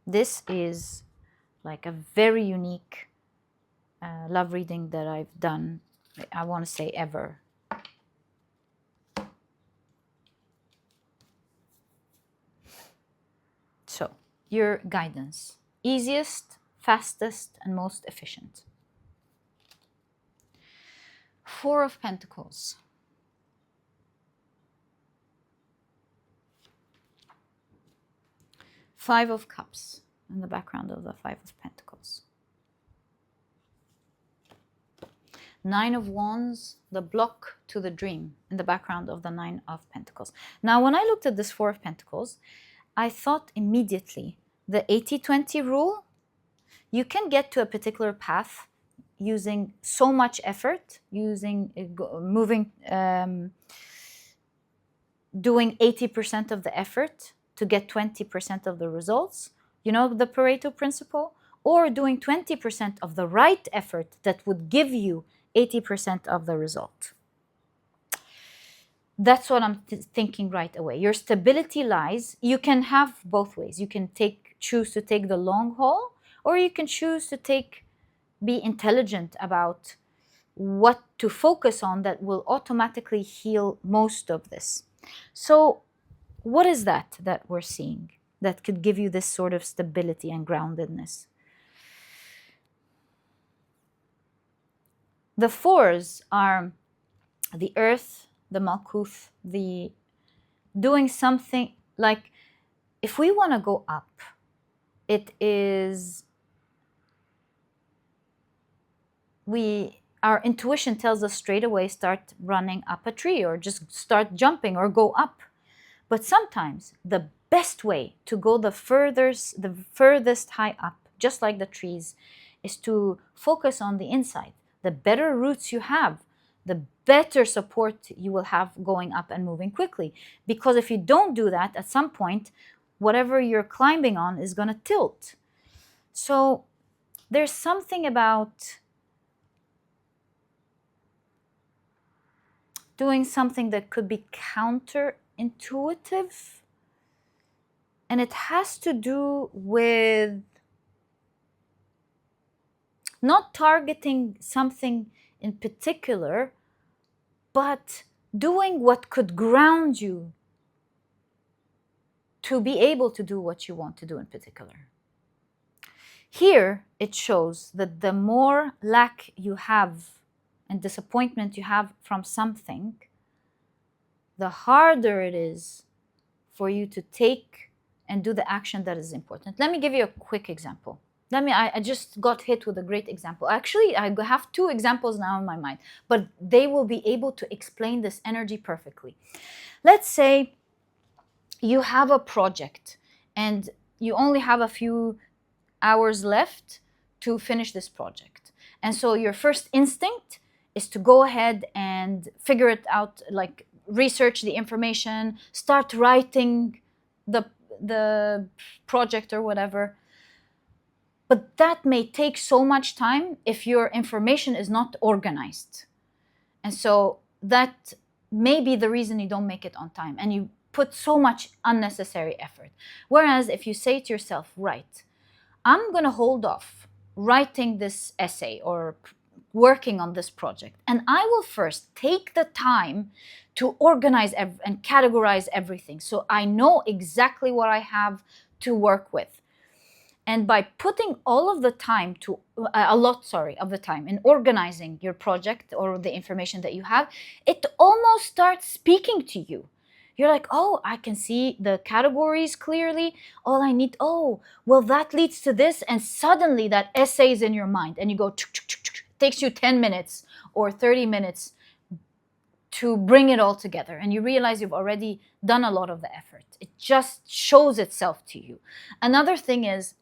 This is like a very unique love reading that I've done, I want to say ever. So, your guidance, easiest, fastest, and most efficient. 4 of Pentacles. Five of Cups in the background of the Five of Pentacles. Nine of Wands, the block to the dream in the background of the Nine of Pentacles. Now, when I looked at this Four of Pentacles, I thought immediately the 80-20 rule. You can get to a particular path using so much effort, doing 80% of the effort to get 20% of the results. You know the Pareto principle? Or doing 20% of the right effort that would give you 80% of the result. That's what I'm thinking right away. Your stability lies, you can have both ways. You can choose to take the long haul, or you can choose to be intelligent about what to focus on that will automatically heal most of this. So what is that we're seeing that could give you this sort of stability and groundedness? The fours are the earth, the Malkuth, the doing something like, if we want to go up, it is, our intuition tells us straight away, start running up a tree or just start jumping or go up. But sometimes the best way to go the furthest high up, just like the trees, is to focus on the inside. The better roots you have, the better support you will have going up and moving quickly. Because if you don't do that, at some point, whatever you're climbing on is going to tilt. So there's something about doing something that could be counterintuitive. And it has to do with not targeting something in particular, but doing what could ground you to be able to do what you want to do in particular. Here, it shows that the more lack you have and disappointment you have from something, the harder it is for you to take and do the action that is important. Let me give you a quick example. I just got hit with a great example. Actually, I have two examples now in my mind, but they will be able to explain this energy perfectly. Let's say you have a project and you only have a few hours left to finish this project. And so your first instinct is to go ahead and figure it out, like research the information, start writing the project or whatever. But that may take so much time if your information is not organized. And so that may be the reason you don't make it on time and you put so much unnecessary effort. Whereas if you say to yourself, right, I'm going to hold off writing this essay or working on this project, and I will first take the time to organize and categorize everything so I know exactly what I have to work with. And by putting all of the time of the time in organizing your project or the information that you have, it almost starts speaking to you. You're like, oh, I can see the categories clearly. All I need, well, that leads to this. And suddenly that essay is in your mind and you go, it takes you 10 minutes or 30 minutes to bring it all together. And you realize you've already done a lot of the effort. It just shows itself to you. Another thing is,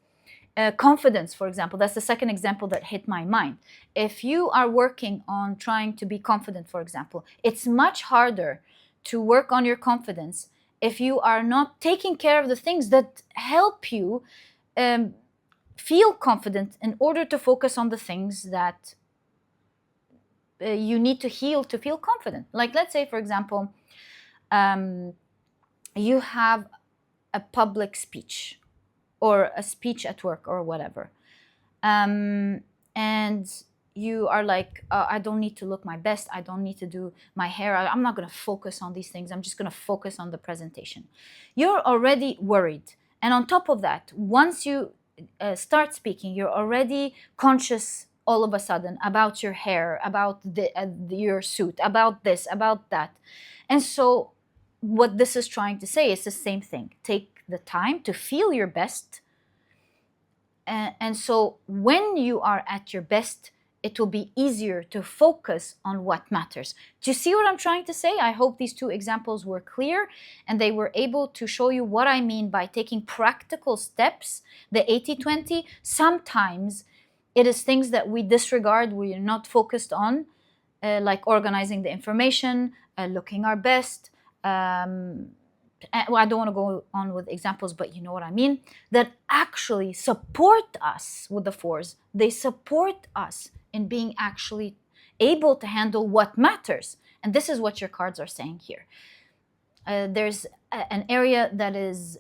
confidence, for example. That's the second example that hit my mind. If you are working on trying to be confident, for example, it's much harder to work on your confidence if you are not taking care of the things that help you feel confident in order to focus on the things that you need to heal to feel confident. Like, let's say, for example, you have a public speech or a speech at work or whatever. And you are like, I don't need to look my best. I don't need to do my hair. I'm not going to focus on these things. I'm just going to focus on the presentation. You're already worried. And on top of that, once you start speaking, you're already conscious all of a sudden about your hair, about your suit, about this, about that. And so what this is trying to say is the same thing. Take the time to feel your best. And so when you are at your best, it will be easier to focus on what matters. Do you see what I'm trying to say? I hope these two examples were clear and they were able to show you what I mean by taking practical steps. The 80-20, sometimes it is things that we disregard, we're not focused on, like organizing the information, looking our best. Well, I don't want to go on with examples, but you know what I mean, that actually support us with the fours. They support us in being actually able to handle what matters. And this is what your cards are saying here. There's an area that is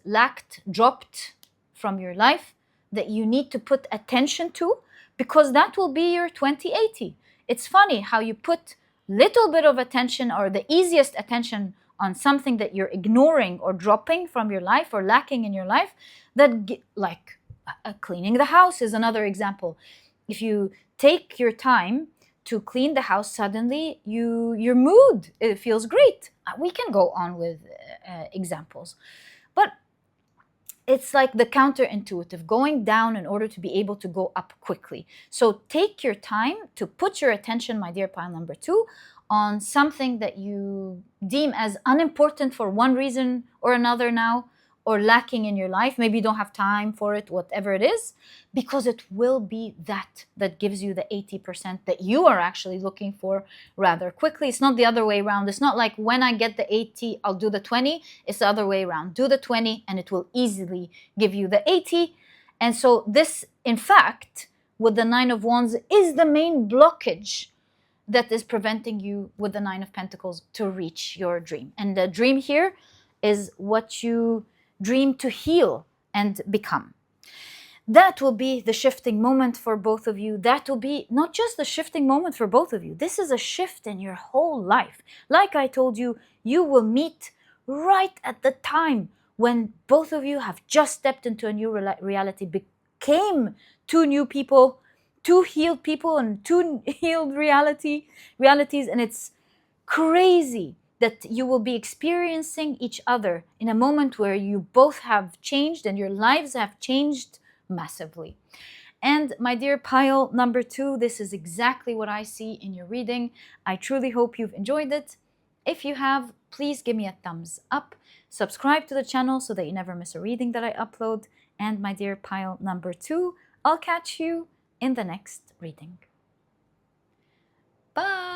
dropped from your life that you need to put attention to, because that will be your 2080. It's funny how you put little bit of attention, or the easiest attention, on something that you're ignoring or dropping from your life or lacking in your life, like cleaning the house is another example. If you take your time to clean the house, suddenly your mood, it feels great. We can go on with examples, but it's like the counterintuitive, going down in order to be able to go up quickly. So take your time to put your attention, my dear pile number 2, on something that you deem as unimportant for one reason or another now, or lacking in your life. Maybe you don't have time for it, whatever it is, because it will be that gives you the 80% that you are actually looking for rather quickly. It's not the other way around. It's not like when I get the 80, I'll do the 20. It's the other way around. Do the 20 and it will easily give you the 80. And so this, in fact, with the 9 of Wands, is the main blockage that is preventing you with the 9 of Pentacles to reach your dream. And the dream here is what you dream to heal and become. That will be the shifting moment for both of you. That will be not just the shifting moment for both of you. This is a shift in your whole life. Like I told you, you will meet right at the time when both of you have just stepped into a new reality, became two new people, two healed people and two healed realities. And it's crazy that you will be experiencing each other in a moment where you both have changed and your lives have changed massively. And my dear pile number 2, this is exactly what I see in your reading. I truly hope you've enjoyed it. If you have, please give me a thumbs up. Subscribe to the channel so that you never miss a reading that I upload. And my dear pile number 2, I'll catch you in the next reading. Bye!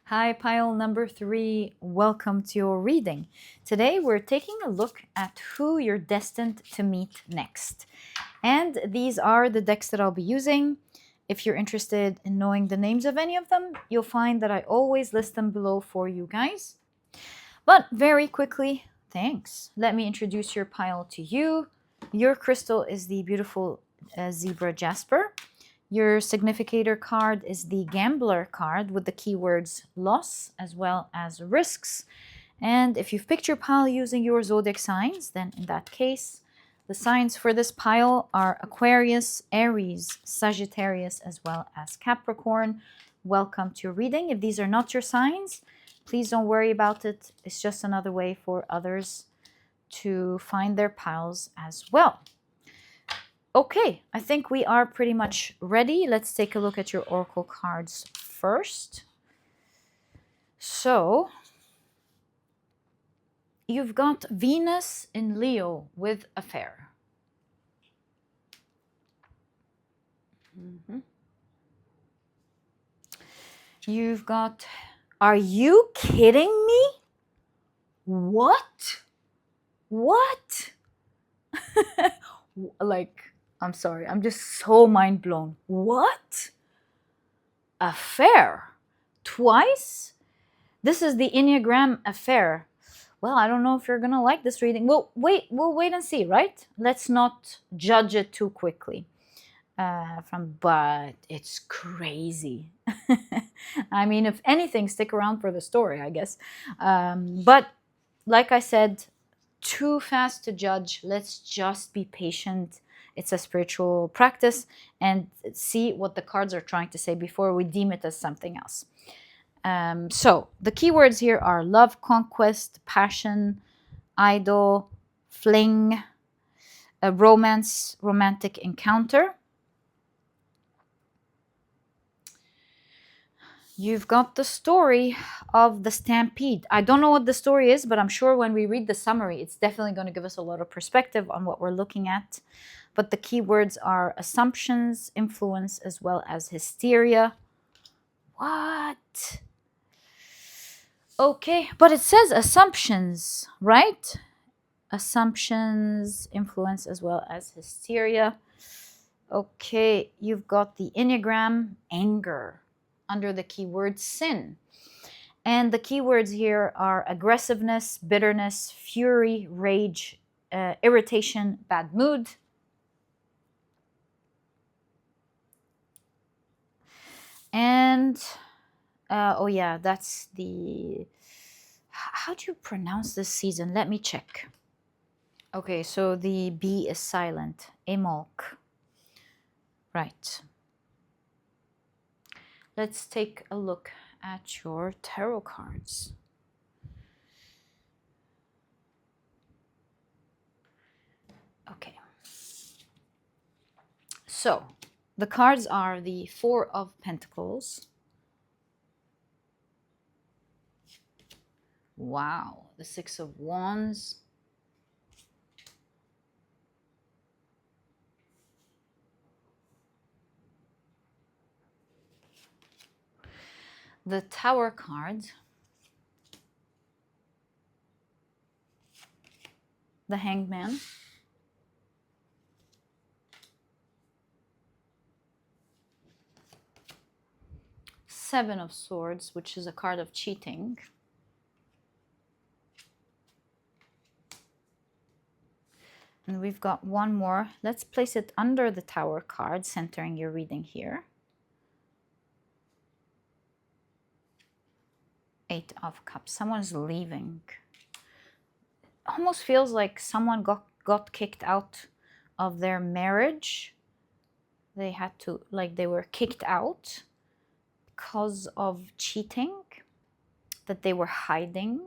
Hi, pile number 3. Welcome to your reading. Today we're taking a look at who you're destined to meet next. And these are the decks that I'll be using. If you're interested in knowing the names of any of them, you'll find that I always list them below for you guys. But very quickly, thanks. Let me introduce your pile to you. Your crystal is the beautiful zebra Jasper. Your significator card is the Gambler card with the keywords loss as well as risks. And if you've picked your pile using your zodiac signs, then in that case, the signs for this pile are Aquarius, Aries, Sagittarius, as well as Capricorn. Welcome to your reading. If these are not your signs, please don't worry about it. It's just another way for others to find their piles as well. Okay, I think we are pretty much ready. Let's take a look at your oracle cards first. So, you've got Venus in Leo with affair. You've got, are you kidding me? What? What? Like, I'm sorry, I'm just so mind blown. What? Affair? Twice? This is the Enneagram affair. Well, I don't know if you're gonna like this reading. We'll wait and see, right? Let's not judge it too quickly. But it's crazy. I mean, if anything, stick around for the story, I guess. But like I said, too fast to judge. Let's just be patient. It's a spiritual practice and see what the cards are trying to say before we deem it as something else. So the keywords here are love, conquest, passion, idol, fling, a romance, romantic encounter. You've got the story of the stampede. I don't know what the story is, but I'm sure when we read the summary, it's definitely going to give us a lot of perspective on what we're looking at. But the keywords are assumptions, influence, as well as hysteria. What? Okay, but it says assumptions, right? Assumptions, influence, as well as hysteria. Okay, you've got the Enneagram, anger, under the keyword sin. And the keywords here are aggressiveness, bitterness, fury, rage, irritation, bad mood. And, oh yeah, that's the... How do you pronounce this season? Let me check. Okay, so the B is silent. Emolk. Right. Let's take a look at your tarot cards. Okay. So, the cards are the Four of Pentacles. Wow, the Six of Wands. The Tower card. The Hanged Man. Seven of Swords, which is a card of cheating. And we've got one more. Let's place it under the Tower card, centering your reading here. Eight of Cups. Someone's leaving. Almost feels like someone got kicked out of their marriage. They had to, like, they were kicked out because of cheating that they were hiding.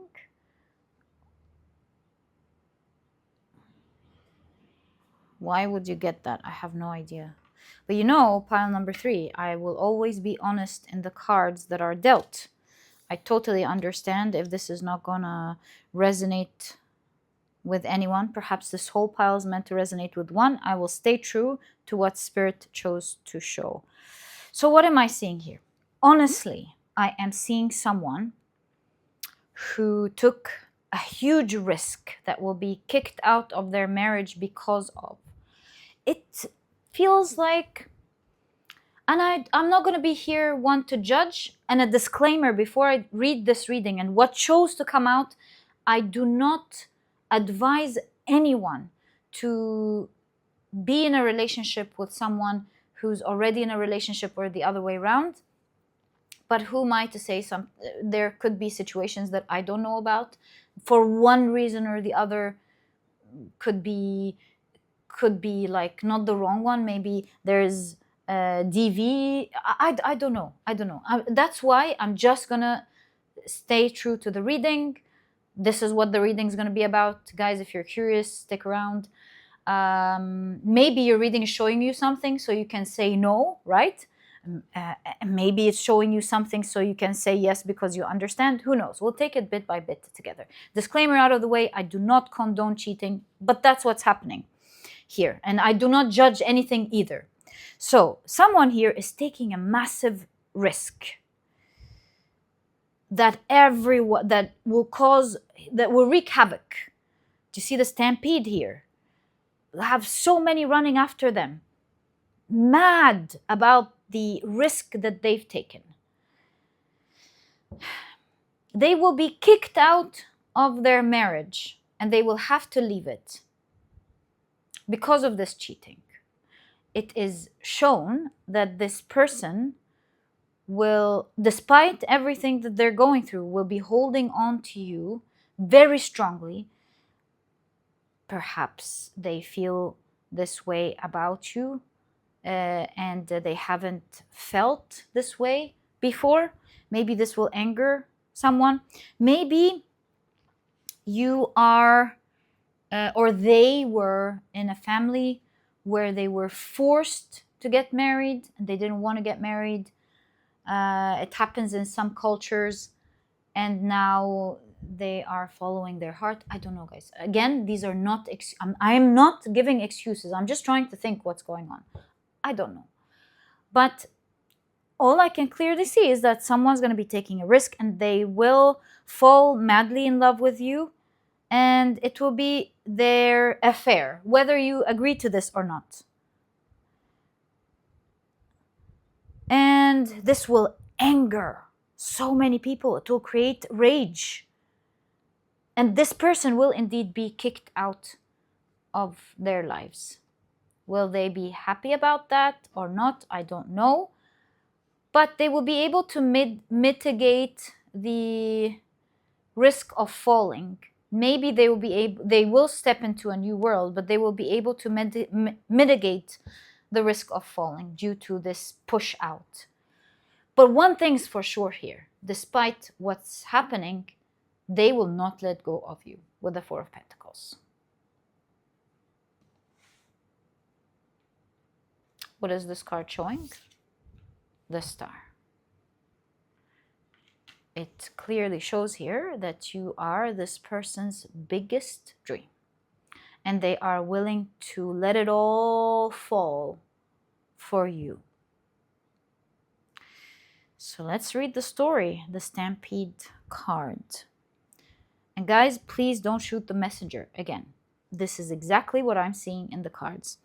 Why would you get that? I have no idea. But you know, pile number 3, I will always be honest in the cards that are dealt. I totally understand if this is not gonna resonate with anyone. Perhaps this whole pile is meant to resonate with one. I will stay true to what Spirit chose to show. So what am I seeing here? Honestly, I am seeing someone who took a huge risk that will be kicked out of their marriage because of. It feels like, and I'm not going to be here one to judge, and a disclaimer before I read this reading and what chose to come out, I do not advise anyone to be in a relationship with someone who's already in a relationship or the other way around. But who am I to say there could be situations that I don't know about for one reason or the other. Could be like not the wrong one. Maybe there's DV. I don't know. That's why I'm just gonna stay true to the reading. This is what the reading is gonna be about, guys. If you're curious, stick around. Maybe your reading is showing you something so you can say no, right? Maybe it's showing you something so you can say yes because you understand. Who knows? We'll take it bit by bit together. Disclaimer out of the way, I do not condone cheating, but that's what's happening here. And I do not judge anything either. So someone here is taking a massive risk that will wreak havoc. Do you see the stampede here? They have so many running after them, mad about the risk that they've taken. They will be kicked out of their marriage and they will have to leave it because of this cheating. It is shown that this person will, despite everything that they're going through, will be holding on to you very strongly. Perhaps they feel this way about you and they haven't felt this way before. Maybe this will anger someone. Maybe you are or they were in a family where they were forced to get married and they didn't want to get married. It happens in some cultures, and now they are following their heart. I don't know, guys. Again, these are not I'm not giving excuses. I'm just trying to think what's going on. I don't know. But all I can clearly see is that someone's going to be taking a risk and they will fall madly in love with you, and it will be their affair, whether you agree to this or not. And this will anger so many people. It will create rage. And this person will indeed be kicked out of their lives. Will they be happy about that or not? I don't know. But they will be able to mitigate the risk of falling. Maybe they will step into a new world, but they will be able to mitigate the risk of falling due to this push out. But one thing's for sure here, despite what's happening, they will not let go of you with the Four of Pentacles. What is this card showing? The Star. It clearly shows here that you are this person's biggest dream, and they are willing to let it all fall for you. So let's read the story, the Stampede card. And guys, please don't shoot the messenger. Again, this is exactly what I'm seeing in the cards.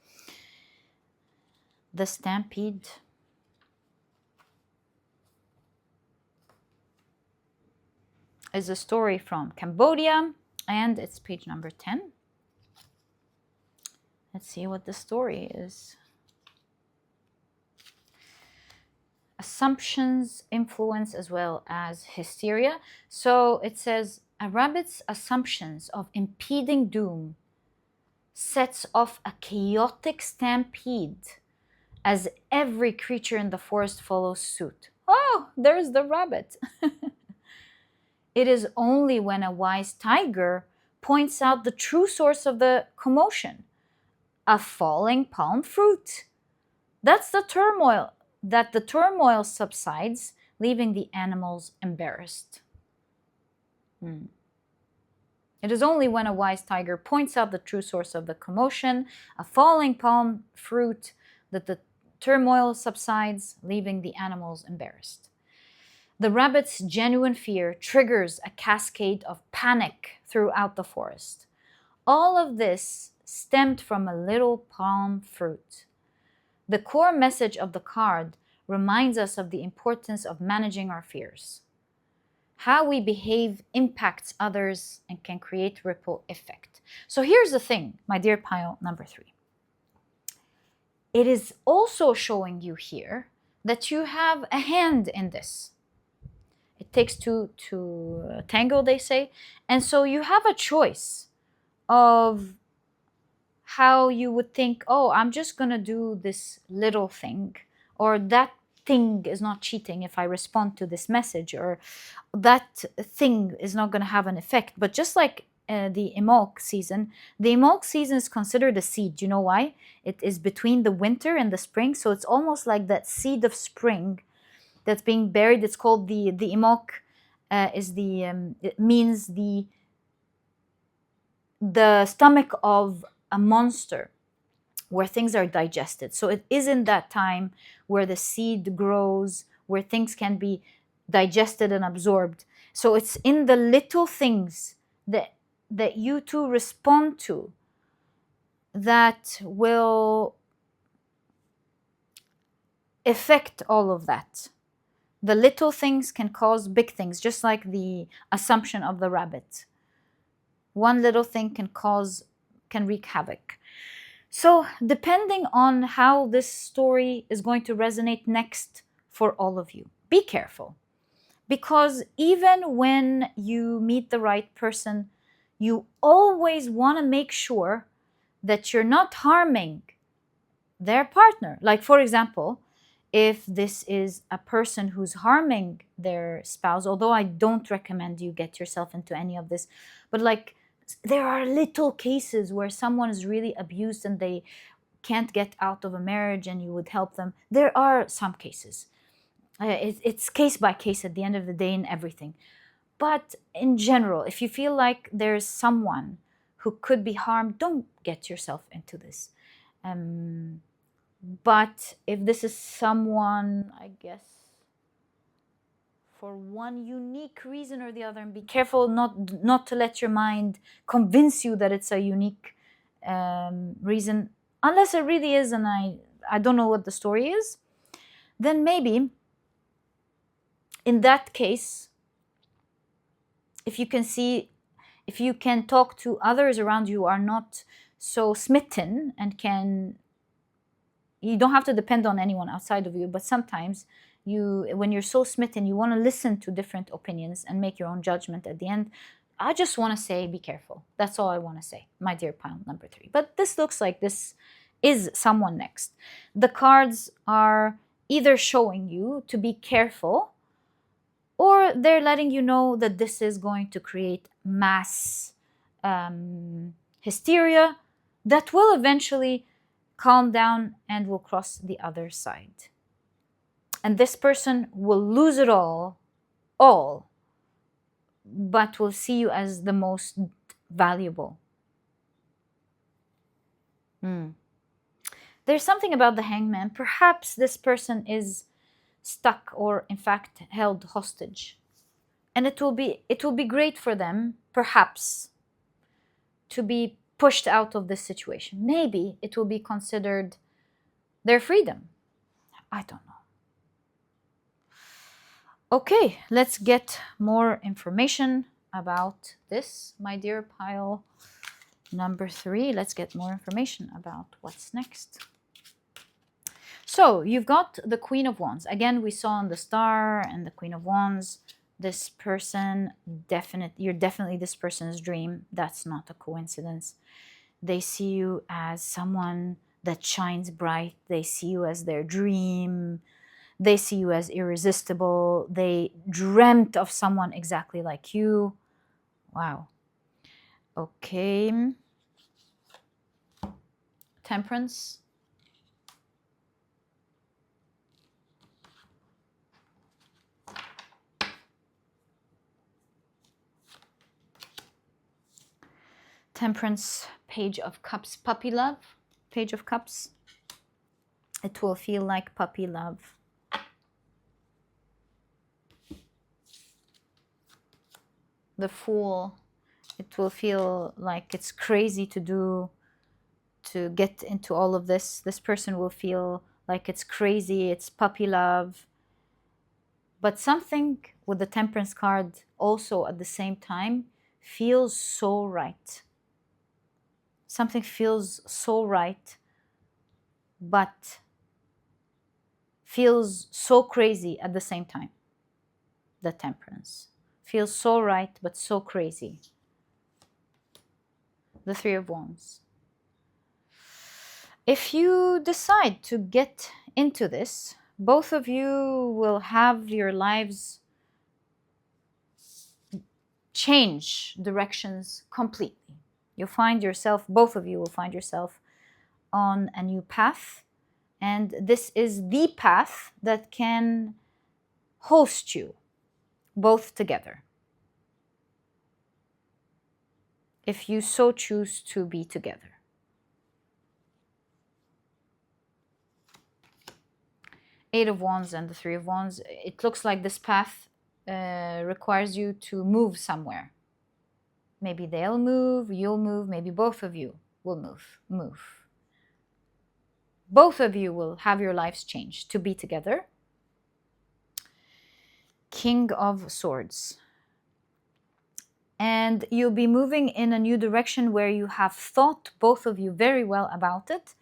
The Stampede is a story from Cambodia, and it's page number 10. Let's see what the story is. Assumptions, influence, as well as hysteria. So it says, a rabbit's assumptions of impending doom sets off a chaotic stampede as every creature in the forest follows suit. Oh, there's the rabbit. It is only when a wise tiger points out the true source of the commotion, a falling palm fruit. That's the turmoil, that the turmoil subsides, leaving the animals embarrassed. It is only when a wise tiger points out the true source of the commotion, a falling palm fruit, that the turmoil subsides, leaving the animals embarrassed. The rabbit's genuine fear triggers a cascade of panic throughout the forest. All of this stemmed from a little palm fruit. The core message of the card reminds us of the importance of managing our fears. How we behave impacts others and can create ripple effect. So here's the thing, my dear pile number 3. It is also showing you here that you have a hand in this. It takes two to tango, they say. And so you have a choice of how you would think, oh, I'm just going to do this little thing, or that thing is not cheating if I respond to this message, or that thing is not going to have an effect. But just like the eMolk season is considered a seed. You know why? It is between the winter and the spring, so it's almost like that seed of spring that's being buried. It's called the eMolk. It means the stomach of a monster, where things are digested. So it is in that time where the seed grows, where things can be digested and absorbed. So it's in the little things that you two respond to that will affect all of that. The little things can cause big things, just like the assumption of the rabbit. One little thing can wreak havoc. So depending on how this story is going to resonate next for all of you, be careful. Because even when you meet the right person, you always want to make sure that you're not harming their partner. Like, for example, if this is a person who's harming their spouse, although I don't recommend you get yourself into any of this, but like there are little cases where someone is really abused and they can't get out of a marriage and you would help them. There are some cases. It's case by case at the end of the day in everything. But in general, if you feel like there's someone who could be harmed, don't get yourself into this. But if this is someone, I guess, for one unique reason or the other, and be careful not to let your mind convince you that it's a unique reason, unless it really is, and I don't know what the story is, then maybe in that case, if you can talk to others around you who are not so smitten and you don't have to depend on anyone outside of you, but sometimes when you're so smitten, you want to listen to different opinions and make your own judgment at the end. I just want to say, be careful. That's all I want to say, my dear pile number 3. But this looks like this is someone next. The cards are either showing you to be careful, or they're letting you know that this is going to create mass hysteria that will eventually calm down and will cross the other side. And this person will lose it all, but will see you as the most valuable. There's something about the Hangman. Perhaps this person is stuck or in fact held hostage, and it will be great for them perhaps to be pushed out of this situation. Maybe it will be considered their freedom. I don't know. Okay, let's get more information about this, my dear pile number 3. Let's get more information about what's next. So you've got the Queen of Wands. Again, we saw on the star and the Queen of Wands, this person, you're definitely this person's dream. That's not a coincidence. They see you as someone that shines bright. They see you as their dream. They see you as irresistible. They dreamt of someone exactly like you. Wow. Okay. Temperance. Temperance, Page of Cups, puppy love, Page of Cups. It will feel like puppy love. The Fool, it will feel like it's crazy to get into all of this. This person will feel like it's crazy, it's puppy love. But something with the Temperance card also at the same time feels so right. Something feels so right, but feels so crazy at the same time. The Temperance feels so right, but so crazy. The Three of Wands. If you decide to get into this, both of you will have your lives change directions completely. You'll find yourself, both of you will find yourself on a new path. And this is the path that can host you both together, if you so choose to be together. Eight of Wands and the Three of Wands. It looks like this path requires you to move somewhere. Maybe they'll move, you'll move, maybe both of you will move. Both of you will have your lives changed to be together. King of Swords. And you'll be moving in a new direction where you have thought, both of you, very well about it.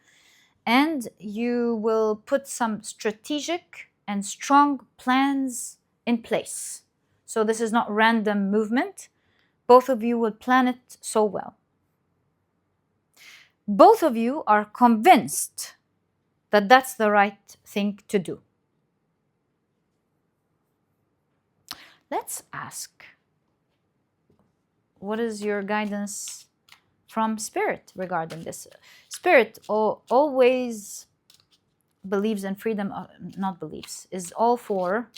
And you will put some strategic and strong plans in place. So this is not random movement. Both of you will plan it so well. Both of you are convinced that that's the right thing to do. Let's ask, what is your guidance from Spirit regarding this? Spirit always believes in freedom of, not believes, is all for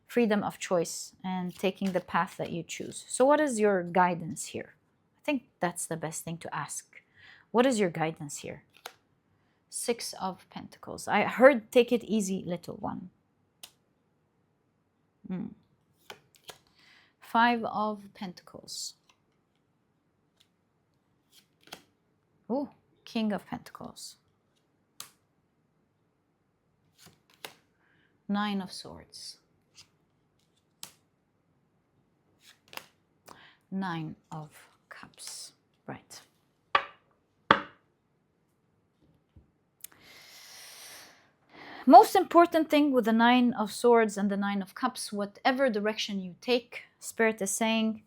freedom of choice and taking the path that you choose. So what is your guidance here? I think that's the best thing to ask. What is your guidance here? 6 of Pentacles. I heard take it easy, little one. 5 of Pentacles. Oh, King of Pentacles. 9 of Swords. 9 of Cups. Right. Most important thing with the 9 of Swords and the 9 of Cups, whatever direction you take, Spirit is saying,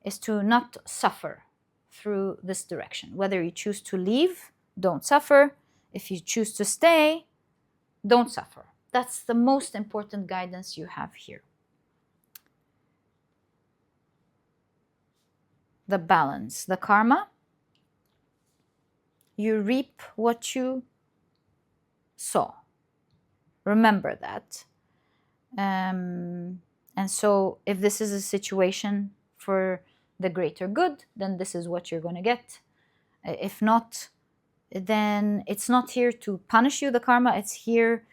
is to not suffer through this direction. Whether you choose to leave, don't suffer. If you choose to stay, don't suffer. That's the most important guidance you have here. The balance, the karma. You reap what you sow. Remember that. And so if this is a situation for the greater good, then this is what you're going to get. If not, then it's not here to punish you, the karma. It's here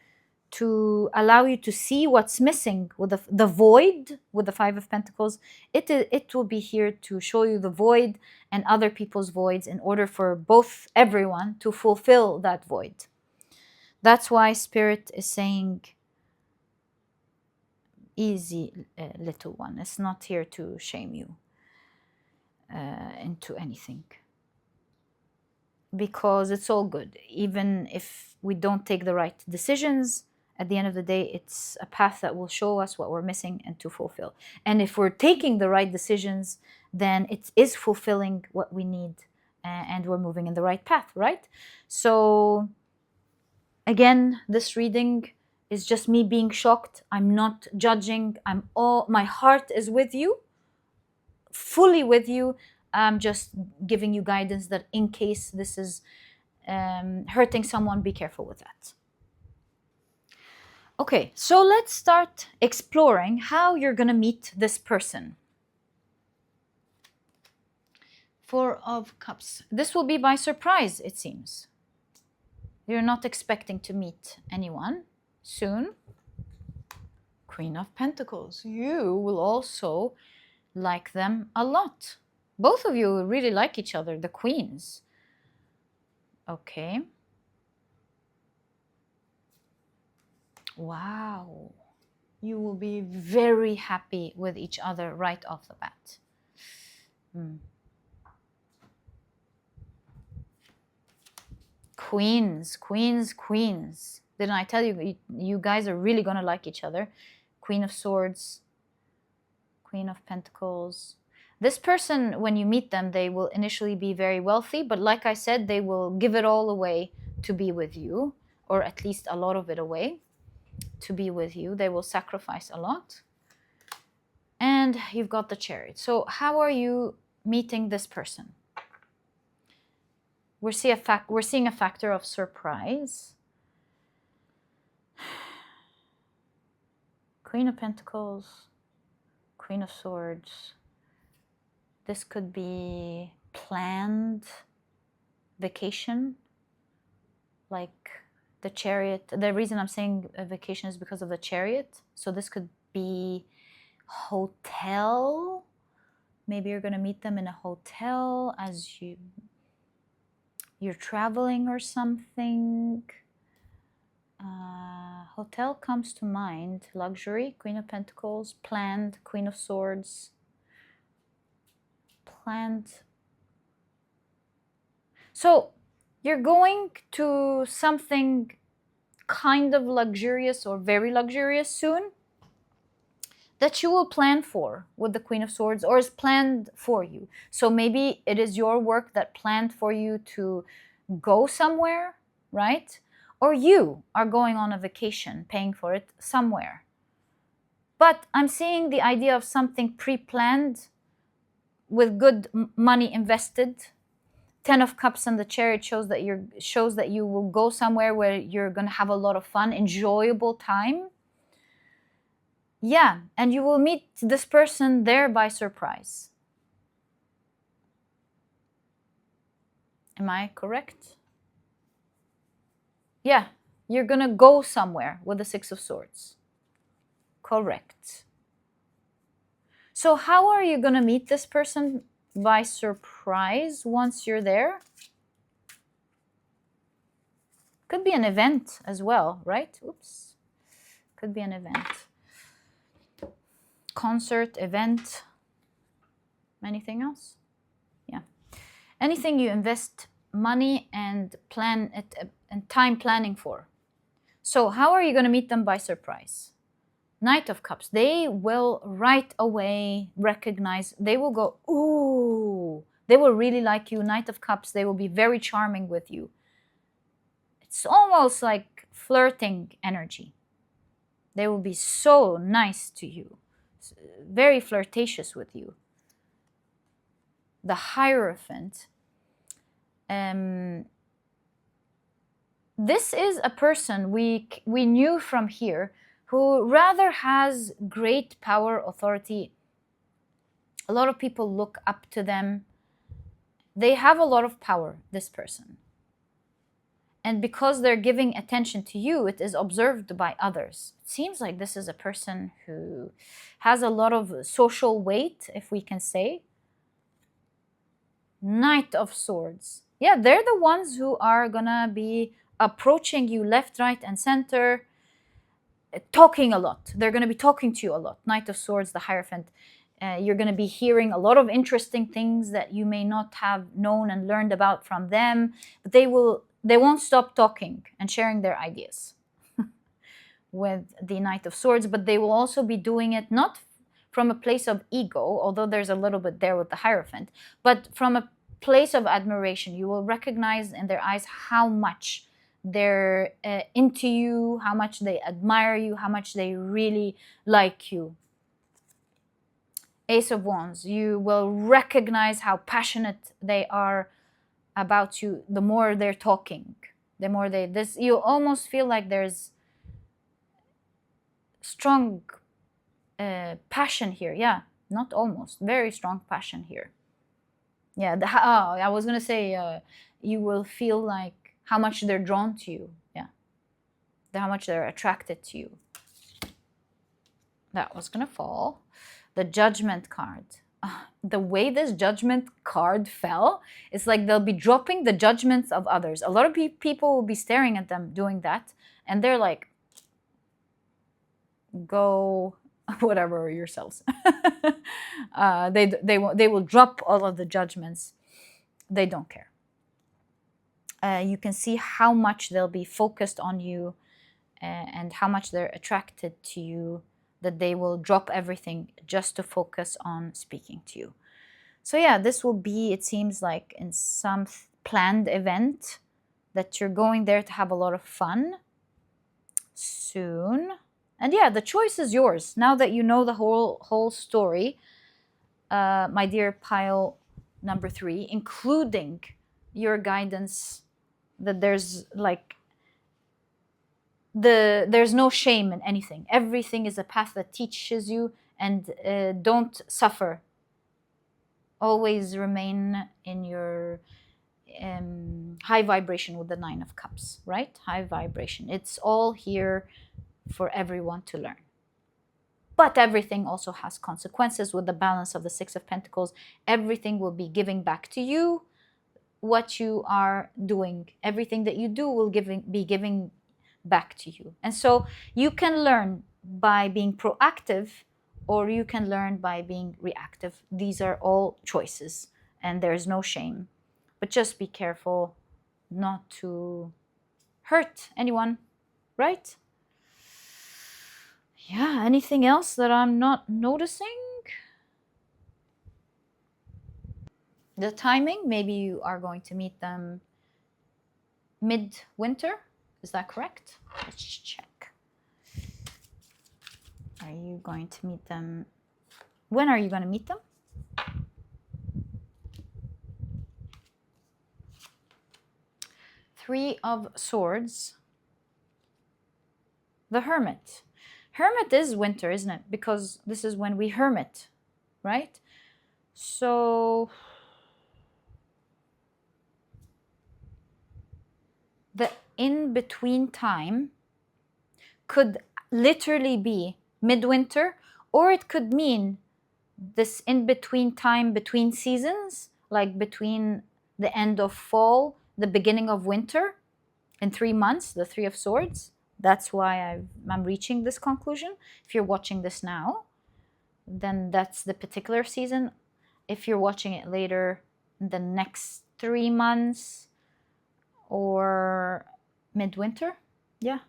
to allow you to see what's missing with the void, with the 5 of Pentacles. It will be here to show you the void and other people's voids in order for both, everyone, to fulfill that void. That's why Spirit is saying, easy, little one. It's not here to shame you into anything. Because it's all good. Even if we don't take the right decisions, at the end of the day, it's a path that will show us what we're missing and to fulfill. And if we're taking the right decisions, then it is fulfilling what we need and we're moving in the right path, right? So again, this reading is just me being shocked. I'm not judging. My heart is with you, fully with you. I'm just giving you guidance that in case this is hurting someone, be careful with that. Okay, so let's start exploring how you're going to meet this person. 4 of Cups. This will be by surprise, it seems. You're not expecting to meet anyone soon. Queen of Pentacles. You will also like them a lot. Both of you really like each other, the queens. Okay. Wow. You will be very happy with each other right off the bat. Queens, queens, queens. Didn't I tell you, you guys are really going to like each other? Queen of Swords, Queen of Pentacles. This person, when you meet them, they will initially be very wealthy, but like I said, they will give it all away to be with you, or at least a lot of it away to be with you. They will sacrifice a lot. And you've got the Chariot. So how are you meeting this person? We're seeing a factor of surprise. Queen of Pentacles, Queen of Swords. This could be planned vacation, like the Chariot. The reason I'm saying a vacation is because of the Chariot. So this could be hotel. Maybe you're going to meet them in a hotel as you're traveling or something. Hotel comes to mind. Luxury, Queen of Pentacles, planned, Queen of Swords. Planned. So you're going to something kind of luxurious or very luxurious soon that you will plan for with the Queen of Swords, or is planned for you. So maybe it is your work that planned for you to go somewhere, right? Or you are going on a vacation, paying for it somewhere. But I'm seeing the idea of something pre-planned with good money invested. 10 of Cups on the chair, it shows that you will go somewhere where you're going to have a lot of fun, enjoyable time. Yeah, and you will meet this person there by surprise. Am I correct? Yeah, you're going to go somewhere with the Six of Swords. Correct. So how are you going to meet this person by surprise once you're there? Could be an event as well, right? Oops. Could be an event. Concert, event. Anything else? Yeah. Anything you invest money and plan it and time planning for. So how are you going to meet them by surprise? Knight of Cups. They will right away recognize. They will go, ooh. They will really like you. Knight of Cups. They will be very charming with you. It's almost like flirting energy. They will be so nice to you, very flirtatious with you. The Hierophant. This is a person we knew from here who rather has great power, authority. A lot of people look up to them. They have a lot of power, this person. And because they're giving attention to you, it is observed by others. It seems like this is a person who has a lot of social weight, if we can say. Knight of Swords. Yeah, they're the ones who are gonna be approaching you left, right, and center, talking a lot. They're gonna be talking to you a lot. Knight of Swords, the Hierophant. You're gonna be hearing a lot of interesting things that you may not have known and learned about from them, but they won't stop talking and sharing their ideas with the Knight of Swords, but they will also be doing it not from a place of ego, although there's a little bit there with the Hierophant, but from a place of admiration. You will recognize in their eyes how much they're into you, how much they admire you, how much they really like you. Ace of Wands. You will recognize how passionate they are about you. The more they're talking, the more you almost feel like there's strong passion here. Yeah, not almost, very strong passion here. Yeah, I was gonna say you will feel like how much they're drawn to you. Yeah, how much they're attracted to you. That was gonna fall. The Judgment card. The way this Judgment card fell, it's like they'll be dropping the judgments of others. A lot of people will be staring at them doing that, and they're like, go whatever yourselves. They will drop all of the judgments. They don't care. You can see how much they'll be focused on you and how much they're attracted to you, that they will drop everything just to focus on speaking to you. So yeah, this will be, it seems like, in some planned event that you're going there to have a lot of fun soon. And yeah, the choice is yours. Now that you know the whole story, my dear pile number 3, including your guidance, that there's like there's no shame in anything. Everything is a path that teaches you, and don't suffer. Always remain in your high vibration with the 9 of Cups, right? High vibration. It's all here for everyone to learn. But everything also has consequences with the balance of the 6 of Pentacles. Everything will be giving back to you what you are doing. Everything that you do will be giving back to you. And so you can learn by being proactive, or you can learn by being reactive. These are all choices, and there's no shame. But just be careful not to hurt anyone, right? Yeah, anything else that I'm not noticing? The timing, maybe you are going to meet them mid-winter. Is that correct? Let's check. you going to meet them? When are you going to meet them? Three of Swords. The Hermit. Hermit is winter, isn't it? Because this is when we hermit, right? So the in-between time could literally be midwinter, or it could mean this in-between time between seasons, like between the end of fall, the beginning of winter, in 3 months, the Three of Swords. That's why I'm reaching this conclusion. If you're watching this now, then that's the particular season. If you're watching it later, the next 3 months or midwinter. Yeah,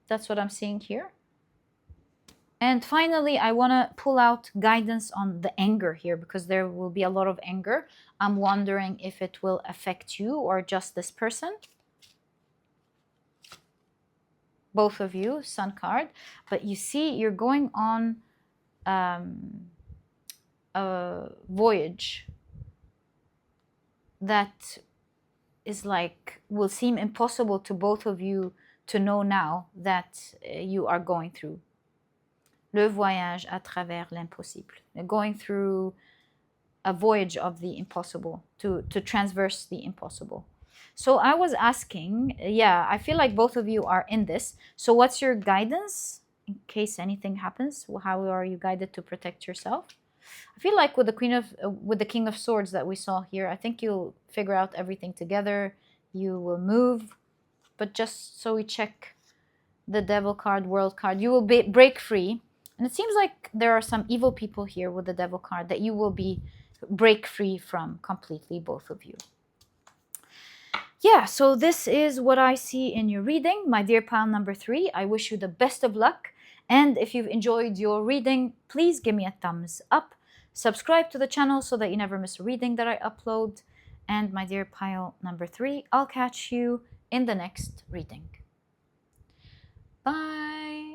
that's what I'm seeing here. And finally, I want to pull out guidance on the anger here, because there will be a lot of anger. I'm wondering if it will affect you or just this person. Both of you, Sun card. But you see, you're going on a voyage that is like, will seem impossible to both of you to know now that you are going through. Le voyage à travers l'impossible. Going through a voyage of the impossible, to transverse the impossible. So I was asking, yeah, I feel like both of you are in this. So what's your guidance in case anything happens? How are you guided to protect yourself? I feel like with the King of Swords that we saw here, I think you'll figure out everything together. You will move, but just so we check the Devil card, World card, you will break free. And it seems like there are some evil people here with the Devil card that you will break free from completely, both of you. Yeah, so this is what I see in your reading. My dear pile number 3, I wish you the best of luck. And if you've enjoyed your reading, please give me a thumbs up. Subscribe to the channel so that you never miss a reading that I upload. And my dear pile number 3, I'll catch you in the next reading. Bye.